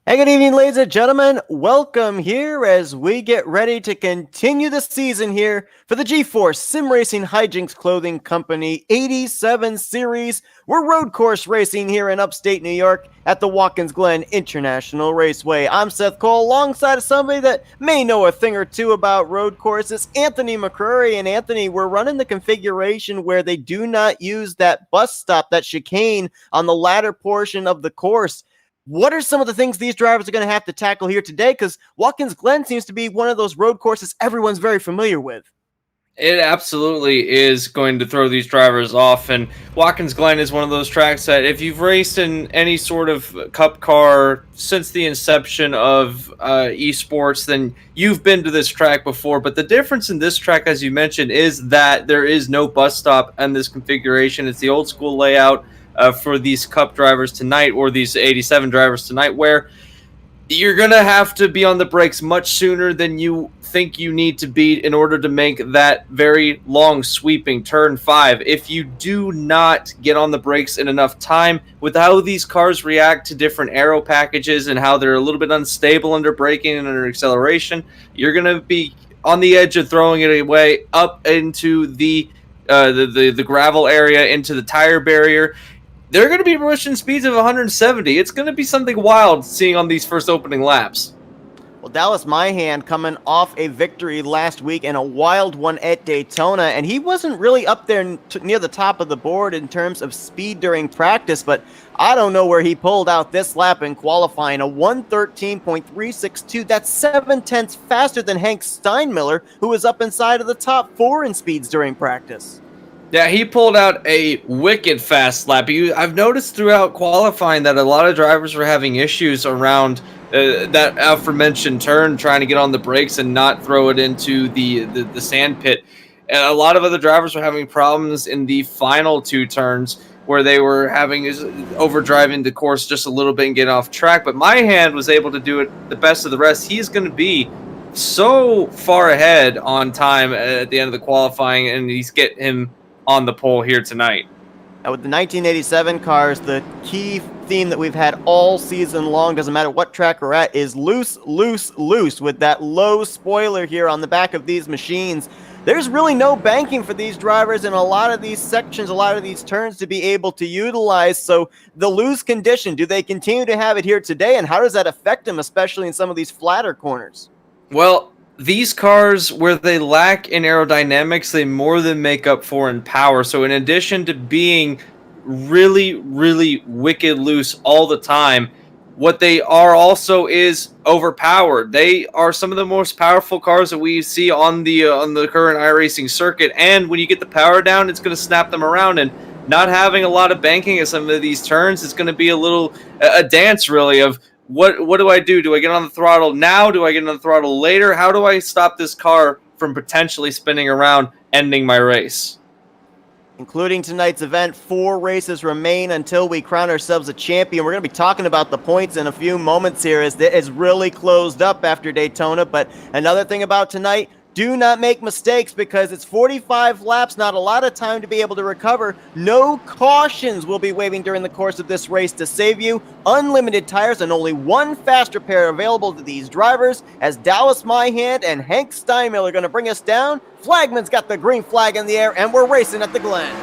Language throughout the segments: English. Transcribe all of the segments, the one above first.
Hey, good evening, ladies and gentlemen. Welcome here as we get ready to continue the season here for the G-Force Sim Racing Hijinx Clothing Company 87 Series. We're road course racing here in upstate New York at the Watkins Glen International Raceway. I'm Seth Cole, alongside of somebody that may know a thing or two about road courses, Anthony McCrory. And Anthony, we're running the configuration where they do not use that bus stop, that chicane on the latter portion of the course. What are some of the things these drivers are going to have to tackle here today? Because Watkins Glen seems to be one of those road courses everyone's very familiar with. It absolutely is going to throw these drivers off, and Watkins Glen is one of those tracks that if you've raced in any sort of cup car since the inception of esports, then you've been to this track before. But the difference in this track, as you mentioned, is that there is no bus stop in this configuration. It's the old school layout for these cup drivers tonight, or these 87 drivers tonight, where you're going to have to be on the brakes much sooner than you think you need to be in order to make that very long sweeping turn 5. If you do not get on the brakes in enough time, with how these cars react to different aero packages and how they're a little bit unstable under braking and under acceleration, you're going to be on the edge of throwing it away up into the gravel area, into the tire barrier. They're going to be pushing speeds of 170. It's going to be something wild seeing on these first opening laps. Well, Dallas Myhand coming off a victory last week and a wild one at Daytona, and he wasn't really up there near the top of the board in terms of speed during practice, but I don't know where he pulled out this lap in qualifying, a 113.362. That's 7/10 faster than Hank Steinmiller, who was up inside of the top 4 in speeds during practice. Yeah, he pulled out a wicked fast lap. I've noticed throughout qualifying that a lot of drivers were having issues around that aforementioned turn, trying to get on the brakes and not throw it into the sand pit. And a lot of other drivers were having problems in the final 2 turns where they were having overdriving the course just a little bit and getting off track. But Myhand was able to do it the best of the rest. He's going to be so far ahead on time at the end of the qualifying, and he's getting him on the pole here tonight. Now, with the 1987 cars, the key theme that we've had all season long, doesn't matter what track we're at, is loose, loose, loose, with that low spoiler here on the back of these machines. There's really no banking for these drivers in a lot of these sections, a lot of these turns to be able to utilize. So the loose condition, do they continue to have it here today, and how does that affect them, especially in some of these flatter corners? Well, these cars, where they lack in aerodynamics, they more than make up for in power. So in addition to being really, really wicked loose all the time, what they are also is overpowered. They are some of the most powerful cars that we see on the current iRacing circuit. And when you get the power down, it's going to snap them around. And not having a lot of banking at some of these turns is going to be a dance, really, of What do I do? Do I get on the throttle now? Do I get on the throttle later? How do I stop this car from potentially spinning around, ending my race? Including tonight's event, 4 races remain until we crown ourselves a champion. We're going to be talking about the points in a few moments here, as it is really closed up after Daytona. But another thing about tonight, do not make mistakes, because it's 45 laps, not a lot of time to be able to recover. No cautions will be waving during the course of this race to save you. Unlimited tires and only 1 faster pair available to these drivers, as Dallas Myhand and Hank Steinmiller are going to bring us down. Flagman's got the green flag in the air, and we're racing at the Glen.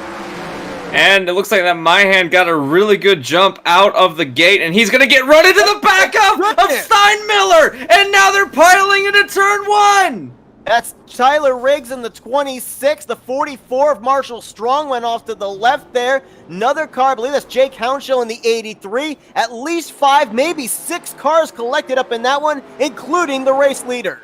And it looks like that Myhand got a really good jump out of the gate, and he's going to get run into the back of Steinmiller, and now they're piling into turn 1. That's Tyler Riggs in the 26. The 44 of Marshall Strong went off to the left there. Another car, I believe that's Jake Hounshaw in the 83. At least 5, maybe 6 cars collected up in that one, including the race leader.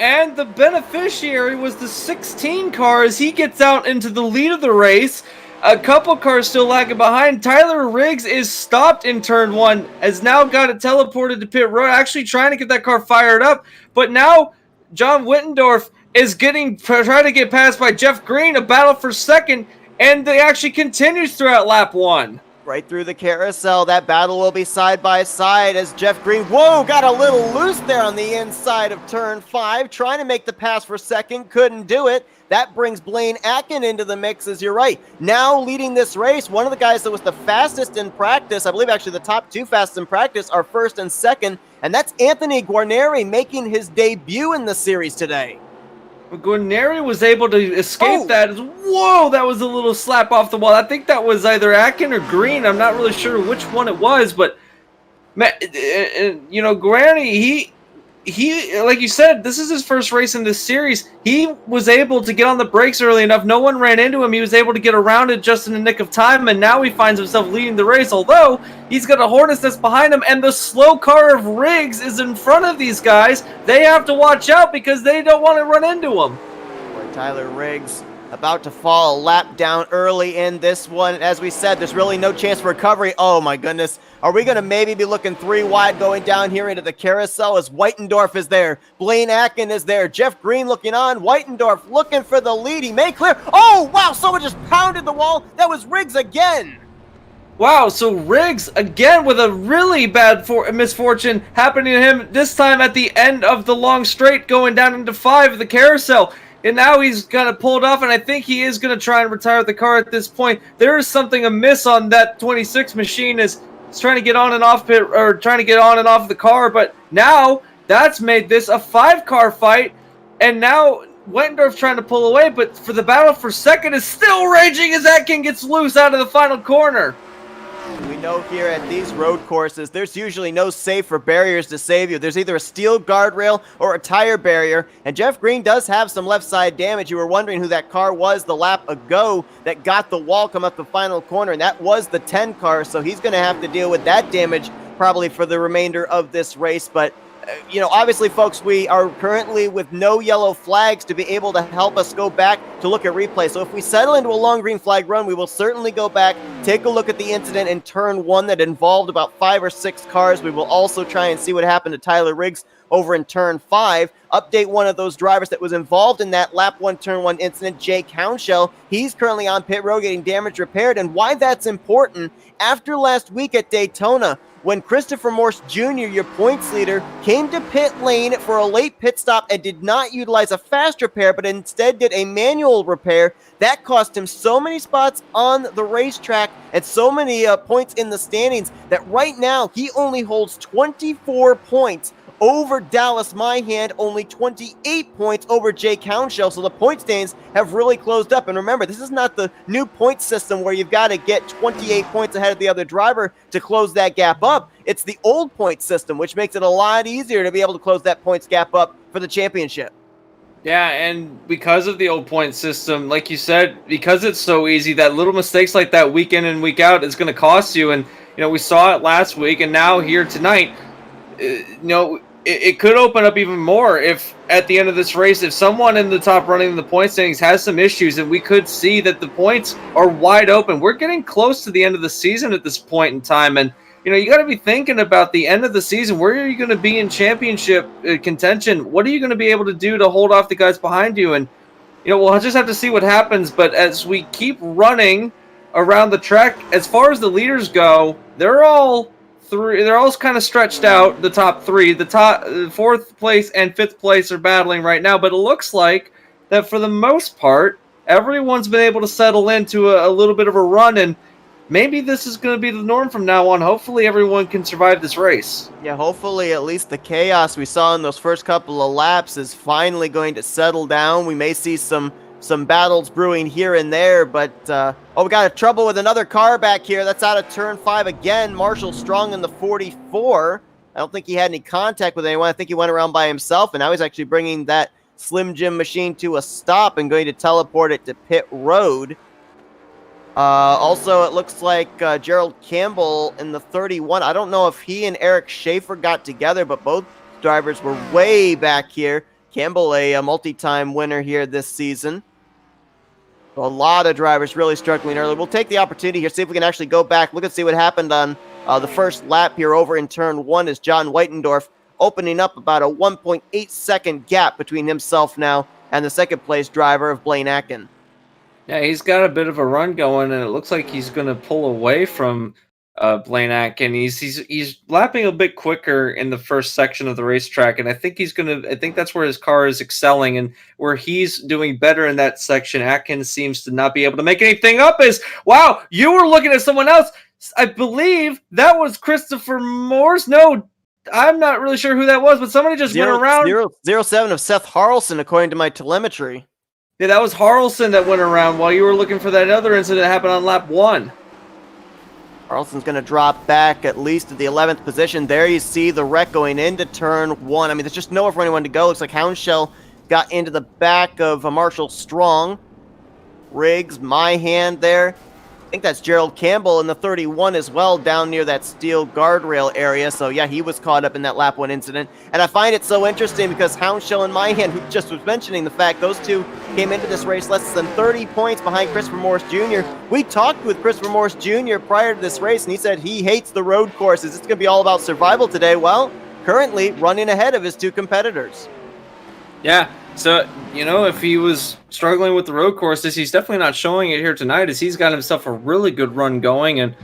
And the beneficiary was the 16 car as he gets out into the lead of the race. A couple cars still lagging behind. Tyler Riggs is stopped in turn 1, has now got it teleported to pit road, actually trying to get that car fired up. But now John Wittendorf is trying to get passed by Jeff Green, a battle for second, and they actually continues throughout lap 1. Right through the carousel. That battle will be side by side as Jeff Green, whoa, got a little loose there on the inside of turn 5, trying to make the pass for second, couldn't do it. That brings Blaine Atkin into the mix, as you're right. Now leading this race, one of the guys that was the fastest in practice, I believe actually the top 2 fastest in practice are first and second, and that's Anthony Guarneri making his debut in the series today. Guarneri was able to escape that. Whoa, that was a little slap off the wall. I think that was either Atkin or Green. I'm not really sure which one it was, but you know, Guarneri, he like you said, this is his first race in this series. He was able to get on the brakes early enough. No one ran into him. He was able to get around it just in the nick of time, and now he finds himself leading the race, although he's got a Hornets that's behind him, and the slow car of Riggs is in front of these guys. They have to watch out because they don't want to run into him. Tyler Riggs about to fall a lap down early in this one. As we said, there's really no chance for recovery. Oh my goodness. Are we going to maybe be looking 3 wide going down here into the carousel as Whitendorf is there? Blaine Atkin is there. Jeff Green looking on. Whitendorf looking for the lead. He may clear. Oh, wow. Someone just pounded the wall. That was Riggs again. Wow, so Riggs, again, with a really bad misfortune happening to him, this time at the end of the long straight, going down into 5 of the carousel. And now he's kind of pulled off, and I think he is going to try and retire the car at this point. There is something amiss on that 26 machine as he's trying to get on and off pit, or trying to get on and off the car, but now that's made this a 5-car fight, and now Wettendorf trying to pull away, but for the battle for second is still raging as Atkin gets loose out of the final corner. We know here at these road courses, there's usually no safe or barriers to save you. There's either a steel guardrail or a tire barrier, and Jeff Green does have some left side damage. You were wondering who that car was the lap ago that got the wall come up the final corner, and that was the 10 car, so he's going to have to deal with that damage probably for the remainder of this race. But you know, obviously, folks, we are currently with no yellow flags to be able to help us go back to look at replay. So if we settle into a long green flag run, we will certainly go back, take a look at the incident in turn 1 that involved about 5 or 6 cars. We will also try and see what happened to Tyler Riggs over in turn 5. Update one of those drivers that was involved in that lap 1, turn 1 incident, Jay Counshell. He's currently on pit road getting damage repaired. And why that's important, after last week at Daytona, when Christopher Morse Jr., your points leader, came to pit lane for a late pit stop and did not utilize a fast repair, but instead did a manual repair, that cost him so many spots on the racetrack and so many points in the standings that right now he only holds 24 points over Dallas Myhand, only 28 points over Jay Counshell. So the point standings have really closed up. And remember, this is not the new point system where you've got to get 28 points ahead of the other driver to close that gap up. It's the old point system, which makes it a lot easier to be able to close that points gap up for the championship. Yeah, and because of the old point system, like you said, because it's so easy, that little mistakes like that week in and week out is going to cost you. And, you know, we saw it last week, and now here tonight, you know, it could open up even more if at the end of this race, if someone in the top running the point standings has some issues, and we could see that the points are wide open. We're getting close to the end of the season at this point in time, and you know, you got to be thinking about the end of the season. Where are you going to be in championship contention? What are you going to be able to do to hold off the guys behind you? And you know, we'll just have to see what happens. But as we keep running around the track, as far as the leaders go, they're all kind of stretched out. The top 3, the top 4th place and 5th place are battling right now, but it looks like that for the most part everyone's been able to settle into a little bit of a run, and maybe this is going to be the norm from now on. Hopefully everyone can survive this race. Yeah, hopefully at least the chaos we saw in those first couple of laps is finally going to settle down. We may see some battles brewing here and there, but we got trouble with another car back here. That's out of turn 5 again. Marshall Strong in the 44. I don't think he had any contact with anyone. I think he went around by himself, and now he's actually bringing that Slim Jim machine to a stop and going to teleport it to pit road. Also, it looks like Gerald Campbell in the 31. I don't know if he and Eric Schaefer got together, but both drivers were way back here. Campbell, a multi-time winner here this season. A lot of drivers really struggling early. We'll take the opportunity here, see if we can actually go back, look and see what happened on the first lap here over in turn 1 as John Whitendorf opening up about a 1.8 second gap between himself now and the second place driver of Blaine Atkin. Yeah, he's got a bit of a run going, and it looks like he's going to pull away from Blainac, and he's lapping a bit quicker in the first section of the racetrack, and I think I think that's where his car is excelling, and where he's doing better in that section. Atkins seems to not be able to make anything up. Is wow, you were looking at someone else. I believe that was Christopher Morse. No, I'm not really sure who that was, but somebody just went around. 007 of Seth Harrelson, according to my telemetry. Yeah, that was Harrelson that went around while you were looking for that other incident that happened on lap 1. Harrelson's going to drop back at least to the 11th position. There you see the wreck going into turn 1. I mean, there's just nowhere for anyone to go. Looks like Houndshell got into the back of Marshall Strong. Riggs, my hand there. I think that's Gerald Campbell in the 31 as well, down near that steel guardrail area. So yeah, he was caught up in that lap 1 incident. And I find it so interesting because Houndshell and my hand, who just was mentioning the fact those two came into this race less than 30 points behind Christopher Morris Jr. We talked with Christopher Morris Jr. prior to this race, and he said he hates the road courses. It's going to be all about survival today. Well, currently running ahead of his two competitors. Yeah, so, you know, if he was struggling with the road courses, he's definitely not showing it here tonight, as he's got himself a really good run going. And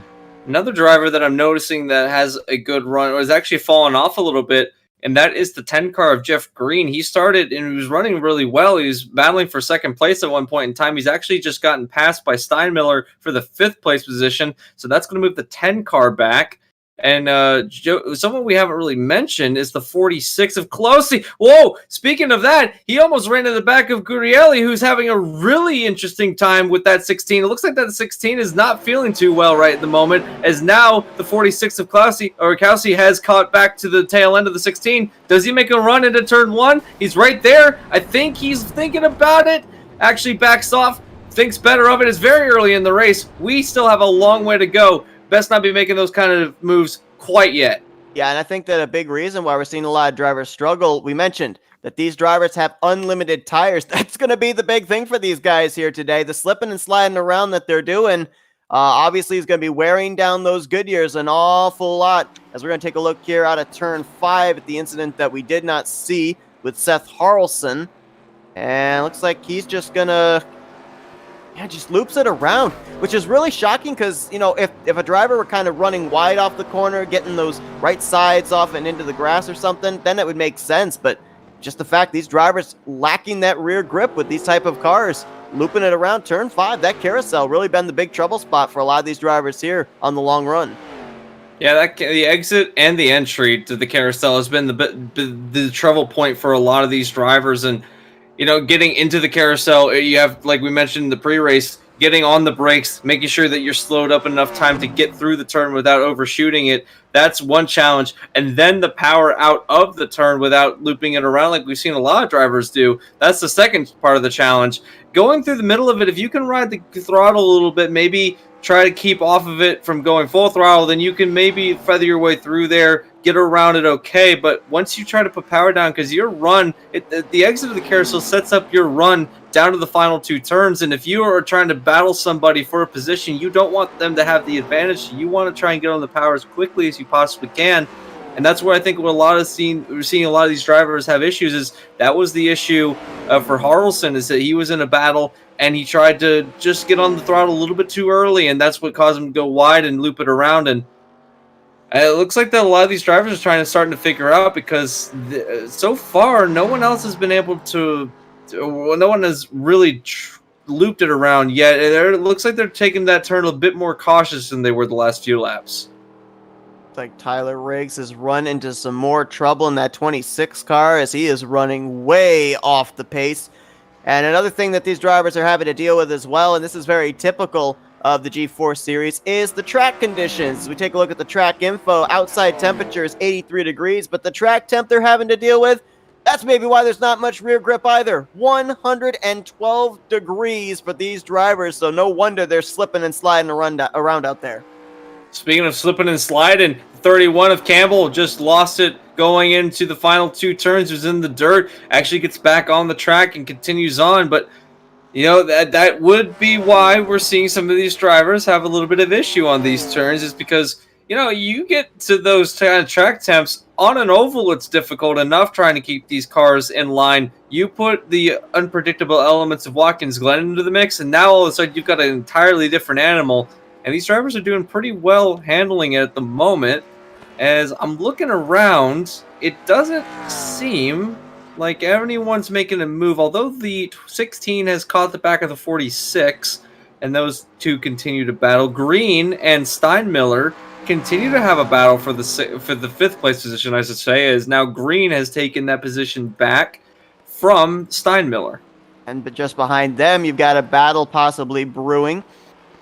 another driver that I'm noticing that has a good run, or has actually fallen off a little bit, and that is the 10 car of Jeff Green. He started and he was running really well. He was battling for second place at one point in time. He's actually just gotten passed by Steinmiller for the 5th place position, so that's going to move the 10 car back. And someone we haven't really mentioned is the 46 of Colosi. Whoa! Speaking of that, he almost ran in the back of Gurielli, who's having a really interesting time with that 16. It looks like that 16 is not feeling too well right at the moment, as now the 46 of Causi has caught back to the tail end of the 16. Does he make a run into turn 1? He's right there. I think he's thinking about it. Actually backs off, thinks better of it. It's very early in the race. We still have a long way to go. Best not be making those kind of moves quite yet. Yeah, and I think that a big reason why we're seeing a lot of drivers struggle, we mentioned that these drivers have unlimited tires. That's going to be the big thing for these guys here today. The slipping and sliding around that they're doing, obviously is going to be wearing down those Goodyears an awful lot. As we're going to take a look here out of turn 5 at the incident that we did not see with Seth Harrelson. And looks like he's just going to... yeah, just loops it around, which is really shocking because, you know, if a driver were kind of running wide off the corner, getting those right sides off and into the grass or something, then it would make sense. But just the fact these drivers lacking that rear grip with these type of cars, looping it around turn 5, that carousel really been the big trouble spot for a lot of these drivers here on the long run. Yeah, the exit and the entry to the carousel has been the trouble point for a lot of these drivers. And you know, getting into the carousel, you have, like we mentioned in the pre-race, getting on the brakes, making sure that you're slowed up enough time to get through the turn without overshooting it. That's one challenge. And then the power out of the turn without looping it around like we've seen a lot of drivers do. That's the second part of the challenge. Going through the middle of it, if you can ride the throttle a little bit, maybe try to keep off of it from going full throttle, then you can maybe feather your way through there, get around it okay. But once you try to put power down, because your run, the exit of the carousel sets up your run down to the final 2 turns, and if you are trying to battle somebody for a position, you don't want them to have the advantage. You want to try and get on the power as quickly as you possibly can. And that's where I think we're seeing a lot of these drivers have issues. Is that was the issue for Harrelson, is that he was in a battle and he tried to just get on the throttle a little bit too early, and that's what caused him to go wide and loop it around. And it looks like that a lot of these drivers are starting to figure out, because so far no one else has been able to no one has really looped it around yet. It looks like they're taking that turn a bit more cautious than they were the last few laps. Like Tyler Riggs has run into some more trouble in that 26 car as he is running way off the pace. And another thing that these drivers are having to deal with as well, and this is very typical of the G4 series, is the track conditions. We take a look at the track info. Outside temperature is 83 degrees, but the track temp they're having to deal with, that's maybe why there's not much rear grip either. 112 degrees for these drivers, so no wonder they're slipping and sliding around out there. Speaking of slipping and sliding, 31 of Campbell just lost it going into the final 2 turns. Was in the dirt, actually gets back on the track and continues on. But you know, that would be why we're seeing some of these drivers have a little bit of issue on these turns, is because you get to those kind of track temps on an oval. It's difficult enough trying to keep these cars in line. You put the unpredictable elements of Watkins Glen into the mix, and now all of a sudden you've got an entirely different animal. And these drivers are doing pretty well handling it at the moment. As I'm looking around, it doesn't seem like anyone's making a move, although the 16 has caught the back of the 46, and those two continue to battle. Green and Steinmiller continue to have a battle for the fifth place position, I should say, as now Green has taken that position back from Steinmiller. But just behind them, you've got a battle possibly brewing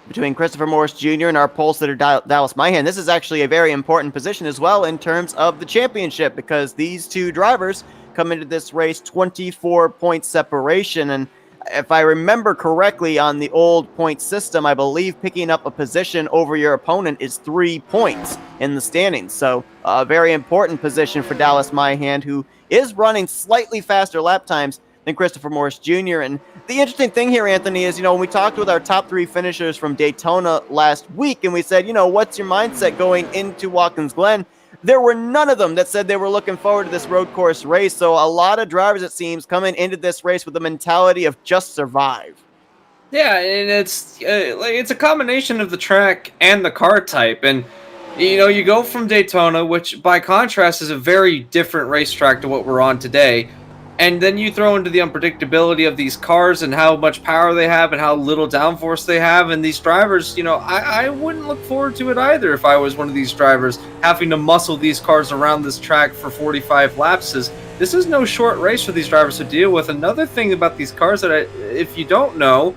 between Christopher Morris Jr. and our pole sitter Dallas Myhan. This is actually a very important position as well in terms of the championship, because these two drivers come into this race 24-point separation. And if I remember correctly, on the old point system, I believe picking up a position over your opponent is 3 points in the standings. So a very important position for Dallas Myhan, who is running slightly faster lap times than Christopher Morris Jr. And the interesting thing here, Anthony, is, when we talked with our top 3 finishers from Daytona last week, and we said, what's your mindset going into Watkins Glen? There were none of them that said they were looking forward to this road course race. So a lot of drivers, it seems, coming into this race with the mentality of just survive. Yeah, and it's a combination of the track and the car type. And you go from Daytona, which by contrast is a very different racetrack to what we're on today. And then you throw into the unpredictability of these cars and how much power they have and how little downforce they have. And these drivers, I wouldn't look forward to it either if I was one of these drivers having to muscle these cars around this track for 45 laps. This is no short race for these drivers to deal with. Another thing about these cars that if you don't know,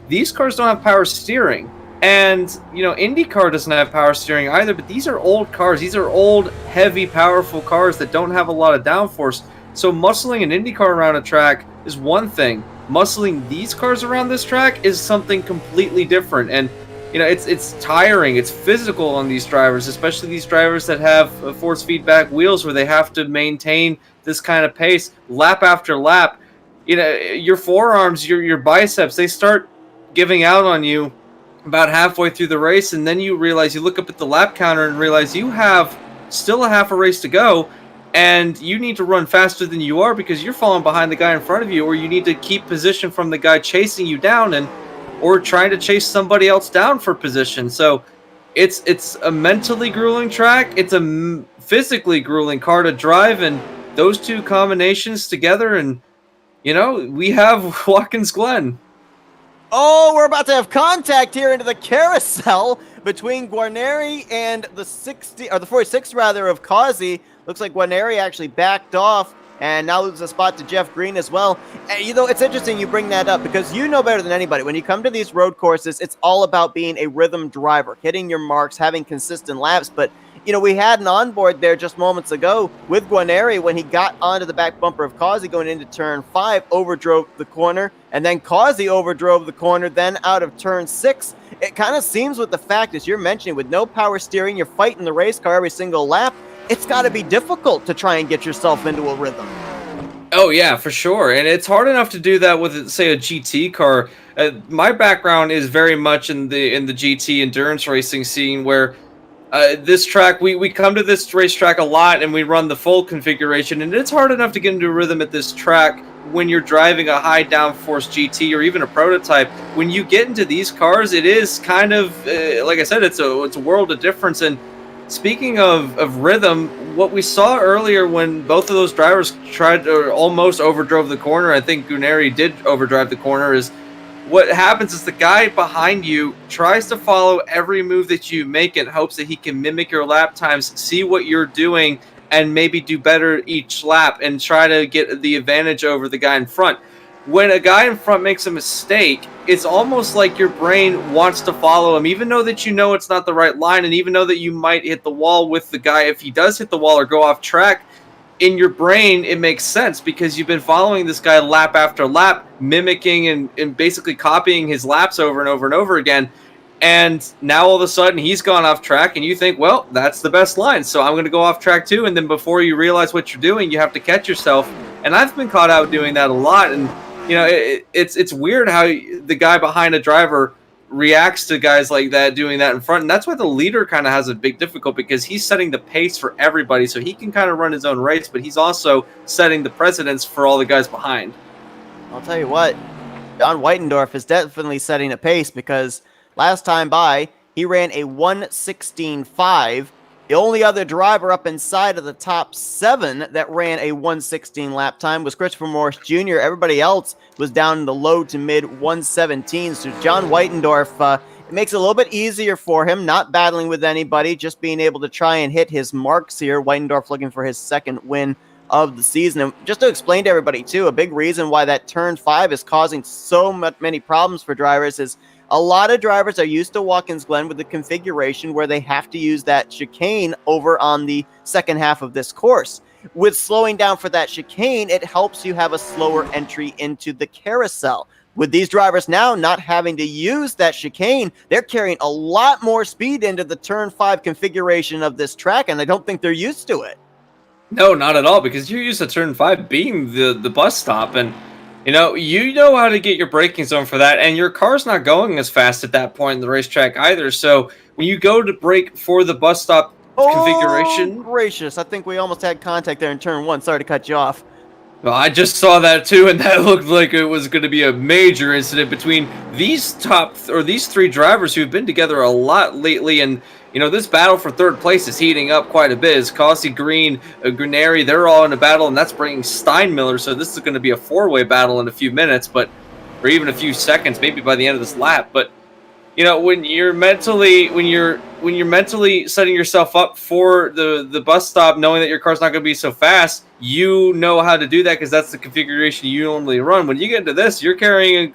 these cars don't have power steering. And, IndyCar doesn't have power steering either, but these are old cars. These are old, heavy, powerful cars that don't have a lot of downforce. So muscling an IndyCar around a track is one thing. Muscling these cars around this track is something completely different. And, it's tiring. It's physical on these drivers, especially these drivers that have force feedback wheels where they have to maintain this kind of pace lap after lap. Your forearms, your biceps, they start giving out on you about halfway through the race. And then you look up at the lap counter and realize you have still a half a race to go. And you need to run faster than you are because you're falling behind the guy in front of you, or you need to keep position from the guy chasing you down, or trying to chase somebody else down for position. So it's a mentally grueling track. It's a physically grueling car to drive, and those two combinations together, and we have Watkins Glen. Oh, we're about to have contact here into the carousel between Guarneri and the 46 rather of Causey. Looks like Guarneri actually backed off and now loses a spot to Jeff Green as well. And, it's interesting you bring that up because you know better than anybody. When you come to these road courses, it's all about being a rhythm driver, hitting your marks, having consistent laps. But, we had an onboard there just moments ago with Guarneri when he got onto the back bumper of Causey going into turn 5, overdrove the corner, and then Causey overdrove the corner, then out of turn 6. It kind of seems with the fact, as you're mentioning, with no power steering, you're fighting the race car every single lap. It's got to be difficult to try and get yourself into a rhythm. Oh, yeah, for sure. And it's hard enough to do that with, say, a GT car. My background is very much in the GT endurance racing scene where this track, we come to this racetrack a lot and we run the full configuration. And it's hard enough to get into a rhythm at this track when you're driving a high downforce GT or even a prototype. When you get into these cars, it is kind of, like I said, it's a world of difference. And speaking of rhythm, what we saw earlier when both of those drivers tried or almost overdrove the corner, I think Guarneri did overdrive the corner, is what happens is the guy behind you tries to follow every move that you make in hopes that he can mimic your lap times, see what you're doing, and maybe do better each lap and try to get the advantage over the guy in front. When a guy in front makes a mistake, it's almost like your brain wants to follow him, even though that it's not the right line, and even though that you might hit the wall with the guy. If he does hit the wall or go off track, in your brain, it makes sense because you've been following this guy lap after lap, mimicking and basically copying his laps over and over and over again. And now all of a sudden he's gone off track and you think, well, that's the best line, so I'm going to go off track too. And then before you realize what you're doing, you have to catch yourself. And I've been caught out doing that a lot. And it's weird how the guy behind a driver reacts to guys like that doing that in front. And that's why the leader kind of has a big difficulty, because he's setting the pace for everybody. So he can kind of run his own race, but he's also setting the precedence for all the guys behind. I'll tell you what, John Whitendorf is definitely setting a pace, because last time by, he ran a 1:16.5. The only other driver up inside of the top 7 that ran a 1:16 lap time was Christopher Morris Jr. Everybody else was down in the low to mid 1:17. So John Whitendorf, it makes it a little bit easier for him, not battling with anybody, just being able to try and hit his marks here. Whitendorf looking for his second win of the season. And just to explain to everybody too, a big reason why that turn 5 is causing so many problems for drivers is a lot of drivers are used to Watkins Glen with the configuration where they have to use that chicane over on the second half of this course. With slowing down for that chicane, it helps you have a slower entry into the carousel. With these drivers now not having to use that chicane, they're carrying a lot more speed into the turn 5 configuration of this track, and I don't think they're used to it. No, not at all, because you're used to turn 5 being the bus stop, and you know how to get your braking zone for that, and your car's not going as fast at that point in the racetrack either. So when you go to brake for the bus stop configuration... Oh, gracious. I think we almost had contact there in turn 1. Sorry to cut you off. Well, I just saw that too, and that looked like it was going to be a major incident between these 3 drivers who've been together a lot lately. And this battle for third place is heating up quite a bit. As Kelsey, Green, Gruneri, they're all in a battle, and that's bringing Steinmiller. So this is going to be a 4-way battle in a few minutes, or even a few seconds, maybe by the end of this lap. But when you're mentally setting yourself up for the bus stop, knowing that your car's not going to be so fast, you know how to do that because that's the configuration you normally run. When you get into this, you're carrying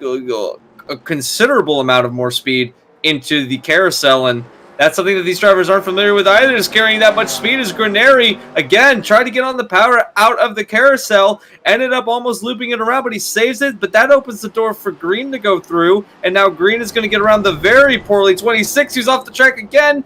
a considerable amount of more speed into the carousel, and that's something that these drivers aren't familiar with either, is carrying that much speed. As Gruneri, again, tried to get on the power out of the carousel, ended up almost looping it around, but he saves it. But that opens the door for Green to go through, and now Green is going to get around the very poorly 26, who's off the track again.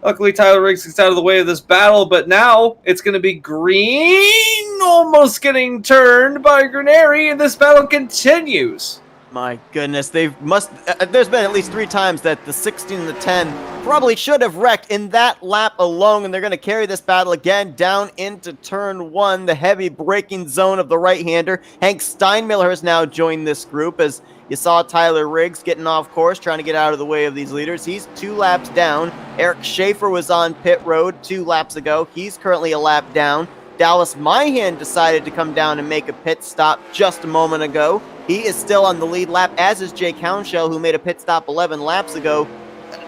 Luckily, Tyler Riggs gets out of the way of this battle, but now it's going to be Green almost getting turned by Gruneri, and this battle continues. My goodness, there's been at least 3 times that the 16 and the 10 probably should have wrecked in that lap alone, and they're going to carry this battle again down into turn 1, the heavy braking zone of the right-hander. Hank Steinmiller has now joined this group, as you saw Tyler Riggs getting off course, trying to get out of the way of these leaders. He's 2 laps down. Eric Schaefer was on pit road 2 laps ago. He's currently a lap down. Dallas Myhan decided to come down and make a pit stop just a moment ago. He is still on the lead lap, as is Jake Hounshell, who made a pit stop 11 laps ago.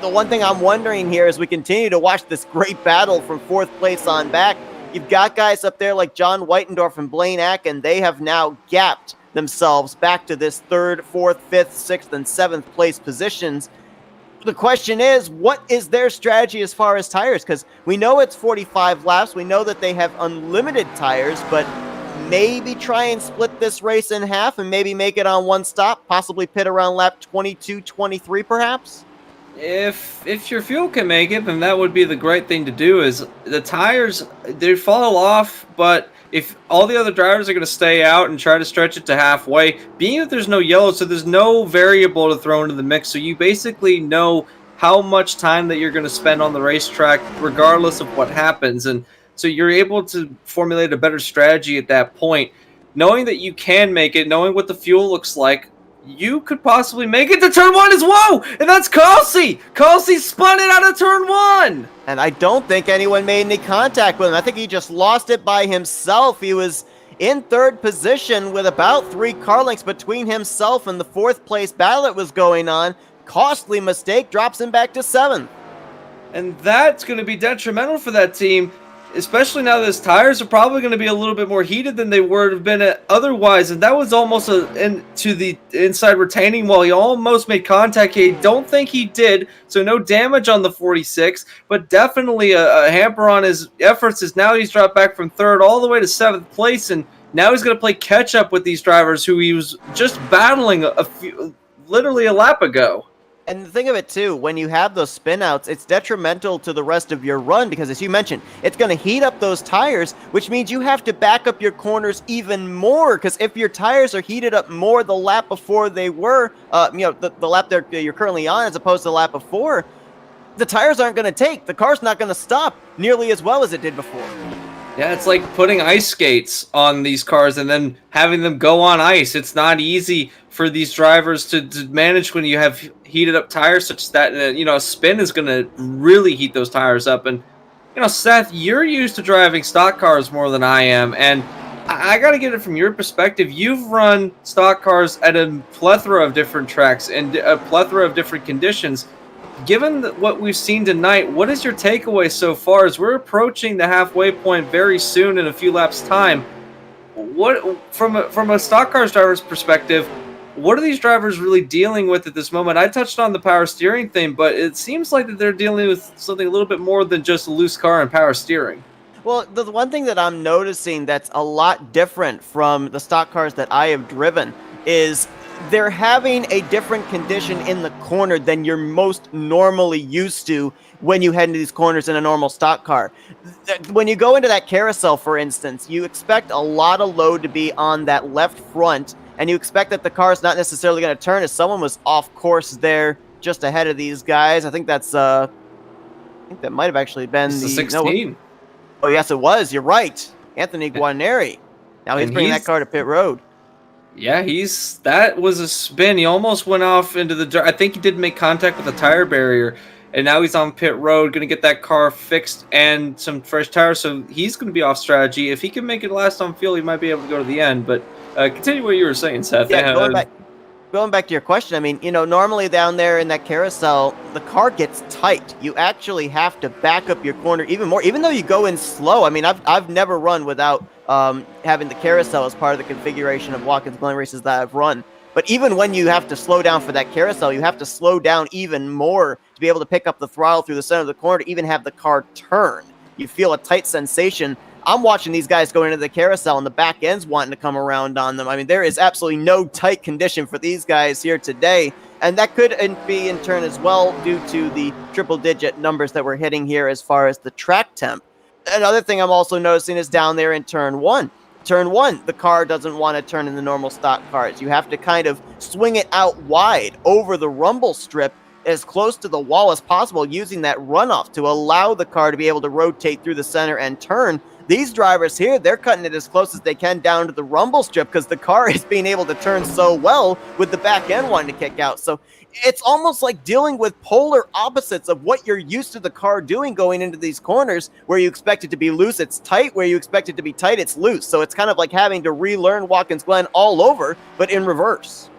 The one thing I'm wondering here as we continue to watch this great battle from 4th place on back, you've got guys up there like John Whitendorf and Blaine Acken. They have now gapped themselves back to this 3rd, 4th, 5th, 6th, and 7th place positions. The question is, what is their strategy as far as tires? Because we know it's 45 laps. We know that they have unlimited tires, but maybe try and split this race in half and maybe make it on one stop, possibly pit around lap 22, 23 perhaps? If your fuel can make it, then that would be the great thing to do. Is the tires, they fall off, but if all the other drivers are going to stay out and try to stretch it to halfway, being that there's no yellow, so there's no variable to throw into the mix, so you basically know how much time that you're going to spend on the racetrack regardless of what happens, and so you're able to formulate a better strategy at that point. Knowing that you can make it, knowing what the fuel looks like, you could possibly make it to turn 1 as well, and that's Kelsey! Kelsey spun it out of turn 1! And I don't think anyone made any contact with him. I think he just lost it by himself. He was in 3rd position with about 3 car lengths between himself and the 4th place battle that was going on. Costly mistake, drops him back to 7th. And that's going to be detrimental for that team, especially now that his tires are probably going to be a little bit more heated than they would have been otherwise. And that was almost to the inside retaining wall. He almost made contact. I don't think he did, so no damage on the 46, but definitely a hamper on his efforts, as now he's dropped back from 3rd all the way to 7th place, and now he's going to play catch up with these drivers who he was just battling literally a lap ago. And the thing of it too, when you have those spinouts, it's detrimental to the rest of your run because, as you mentioned, it's going to heat up those tires, which means you have to back up your corners even more. Because if your tires are heated up more the lap before they were, the lap you're currently on, as opposed to the lap before, the tires aren't going to take. The car's not going to stop nearly as well as it did before. Yeah, it's like putting ice skates on these cars and then having them go on ice. It's not easy for these drivers to manage when you have heated up tires such that, a spin is going to really heat those tires up. And, Seth, you're used to driving stock cars more than I am. And I got to get it from your perspective. You've run stock cars at a plethora of different tracks and a plethora of different conditions. Given what we've seen tonight, what is your takeaway so far as we're approaching the halfway point very soon in a few laps time? What from a stock cars driver's perspective, what are these drivers really dealing with at this moment? I touched on the power steering thing, but it seems like that they're dealing with something a little bit more than just a loose car and power steering. Well, the one thing that I'm noticing that's a lot different from the stock cars that I have driven is they're having a different condition in the corner than you're most normally used to when you head into these corners in a normal stock car. When you go into that carousel, for instance, you expect a lot of load to be on that left front, and you expect that the car is not necessarily going to turn as someone was off course there just ahead of these guys. I think that might have actually been the 16. No, oh, yes, it was. You're right. Anthony Guarneri. Now he's bringing that car to pit road. Yeah, that was a spin. He almost went off into I think he did make contact with a tire barrier, and now he's on pit road, going to get that car fixed and some fresh tires, so he's going to be off strategy. If he can make it last on fuel, he might be able to go to the end, but continue what you were saying, Seth. Yeah, going back to your question, I mean, normally down there in that carousel, the car gets tight. You actually have to back up your corner even more, even though you go in slow. I mean, I've never run without having the carousel as part of the configuration of Watkins Glen races that I've run. But even when you have to slow down for that carousel, you have to slow down even more to be able to pick up the throttle through the center of the corner to even have the car turn. You feel a tight sensation. I'm watching these guys going into the carousel and the back end's wanting to come around on them. I mean, there is absolutely no tight condition for these guys here today. And that could be in turn as well due to the triple-digit numbers that we're hitting here as far as the track temp. Another thing I'm also noticing is down there in turn one. Turn one, the car doesn't want to turn in the normal stock cars. You have to kind of swing it out wide over the rumble strip as close to the wall as possible, using that runoff to allow the car to be able to rotate through the center and turn. These drivers here, they're cutting it as close as they can down to the rumble strip because the car is being able to turn so well with the back end wanting to kick out. So it's almost like dealing with polar opposites of what you're used to the car doing going into these corners. Where you expect it to be loose, it's tight. Where you expect it to be tight, it's loose. So it's kind of like having to relearn Watkins Glen all over, but in reverse.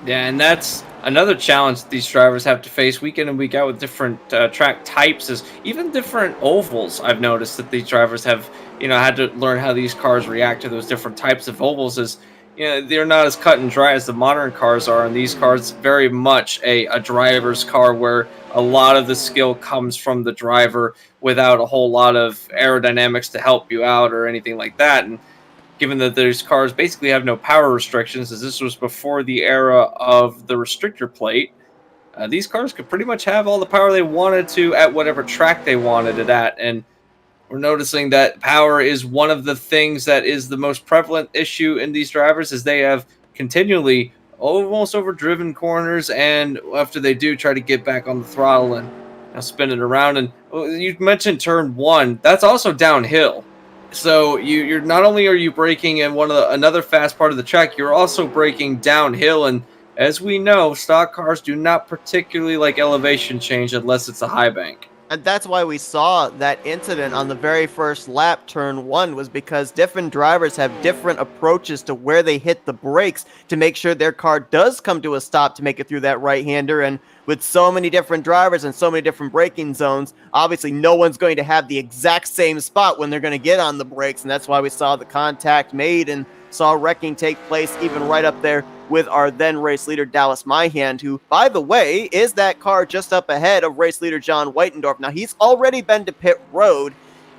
Yeah, and that's another challenge that these drivers have to face week in and week out with different track types, is even different ovals. I've noticed that these drivers have, had to learn how these cars react to those different types of ovals. As they're not as cut and dry as the modern cars are, and these cars very much a driver's car where a lot of the skill comes from the driver without a whole lot of aerodynamics to help you out or anything like that. And given that these cars basically have no power restrictions, as this was before the era of the restrictor plate, these cars could pretty much have all the power they wanted to at whatever track they wanted it at. And we're noticing that power is one of the things that is the most prevalent issue in these drivers, as they have continually almost overdriven corners, and after they do, try to get back on the throttle and spin it around. And you mentioned turn one, that's also downhill. So you're not only are you braking in another fast part of the track, you're also braking downhill. And as we know, stock cars do not particularly like elevation change unless it's a high bank. And that's why we saw that incident on the very first lap, turn one, was because different drivers have different approaches to where they hit the brakes to make sure their car does come to a stop to make it through that right-hander. And with so many different drivers and so many different braking zones, obviously no one's going to have the exact same spot when they're going to get on the brakes. And that's why we saw the contact made and saw wrecking take place even right up there with our then race leader Dallas Myhand, who, by the way, is that car just up ahead of race leader John Whitendorf. Now, he's already been to pit road.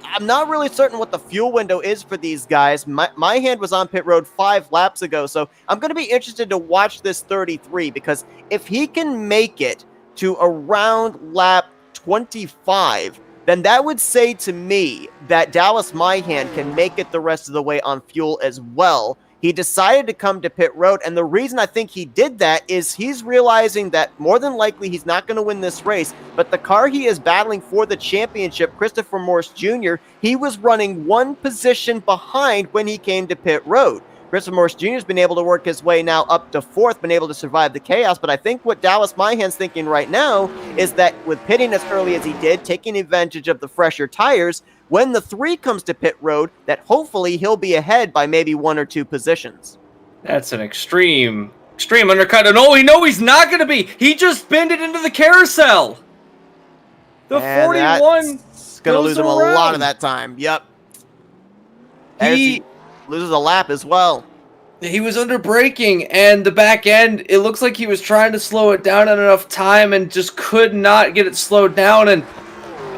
I'm not really certain what the fuel window is for these guys. Myhand was on pit road 5 laps ago, so I'm going to be interested to watch this 33, because if he can make it to around lap 25, then that would say to me that Dallas Myhan can make it the rest of the way on fuel as well. He decided to come to pit road, and the reason I think he did that is he's realizing that more than likely he's not going to win this race, but the car he is battling for the championship, Christopher Morse Jr., he was running one position behind when he came to pit road. Christopher Morse Jr. has been able to work his way now up to fourth, been able to survive the chaos, but I think what Dallas Myhan's thinking right now is that with pitting as early as he did, taking advantage of the fresher tires, when the 3 comes to pit road, that hopefully he'll be ahead by maybe 1 or 2 positions. That's an extreme undercut. And he's not going to be. He just spinned it into the carousel. The 41 is going to lose him a lot of that time. Yep. He loses a lap as well. He was under braking, and the back end, it looks like he was trying to slow it down in enough time and just could not get it slowed down, and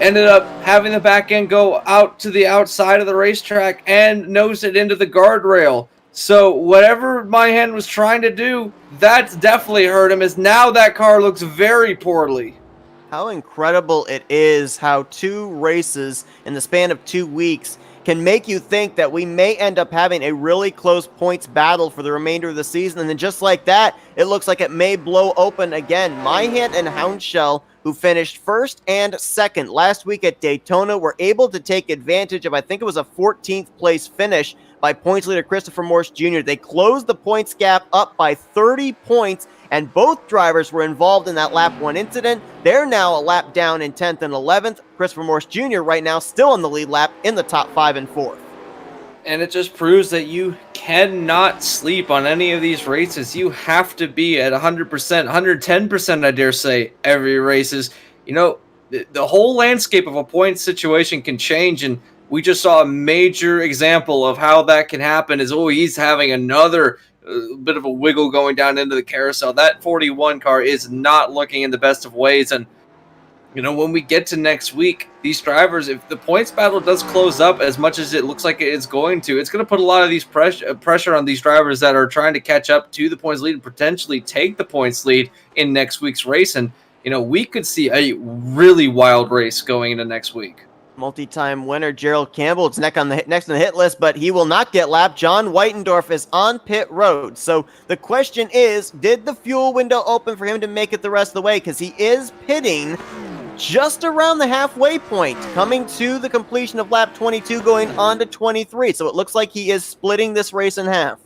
ended up having the back end go out to the outside of the racetrack and nose it into the guardrail. So whatever Myhan was trying to do, that's definitely hurt him, as now that car looks very poorly. How incredible it is how 2 races in the span of 2 weeks can make you think that we may end up having a really close points battle for the remainder of the season. And then just like that, it looks like it may blow open again. Myhan and Houndshell, who finished first and second last week at Daytona, were able to take advantage of, I think it was a 14th place finish by points leader Christopher Morse Jr. They closed the points gap up by 30 points, and both drivers were involved in that lap 1 incident. They're now a lap down in 10th and 11th. Christopher Morse Jr. right now still in the lead lap in the top 5 and 4th. And it just proves that you cannot sleep on any of these races. You have to be at 100%, 110%, I dare say, every races. The whole landscape of a point situation can change, and we just saw a major example of how that can happen. He's having another bit of a wiggle going down into the carousel. That 41 car is not looking in the best of ways, and when we get to next week, these drivers, if the points battle does close up as much as it looks like it's going to, it's going to put a lot of these pressure on these drivers that are trying to catch up to the points lead and potentially take the points lead in next week's race. And, we could see a really wild race going into next week. Multi-time winner Gerald Campbell is next on the hit list, but he will not get lapped. John Whitendorf is on pit road. So the question is, did the fuel window open for him to make it the rest of the way? Because he is pitting just around the halfway point, coming to the completion of lap 22, going on to 23. So it looks like he is splitting this race in half.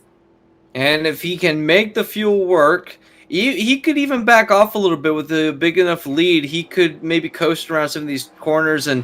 And if he can make the fuel work, he could even back off a little bit with a big enough lead. He could maybe coast around some of these corners and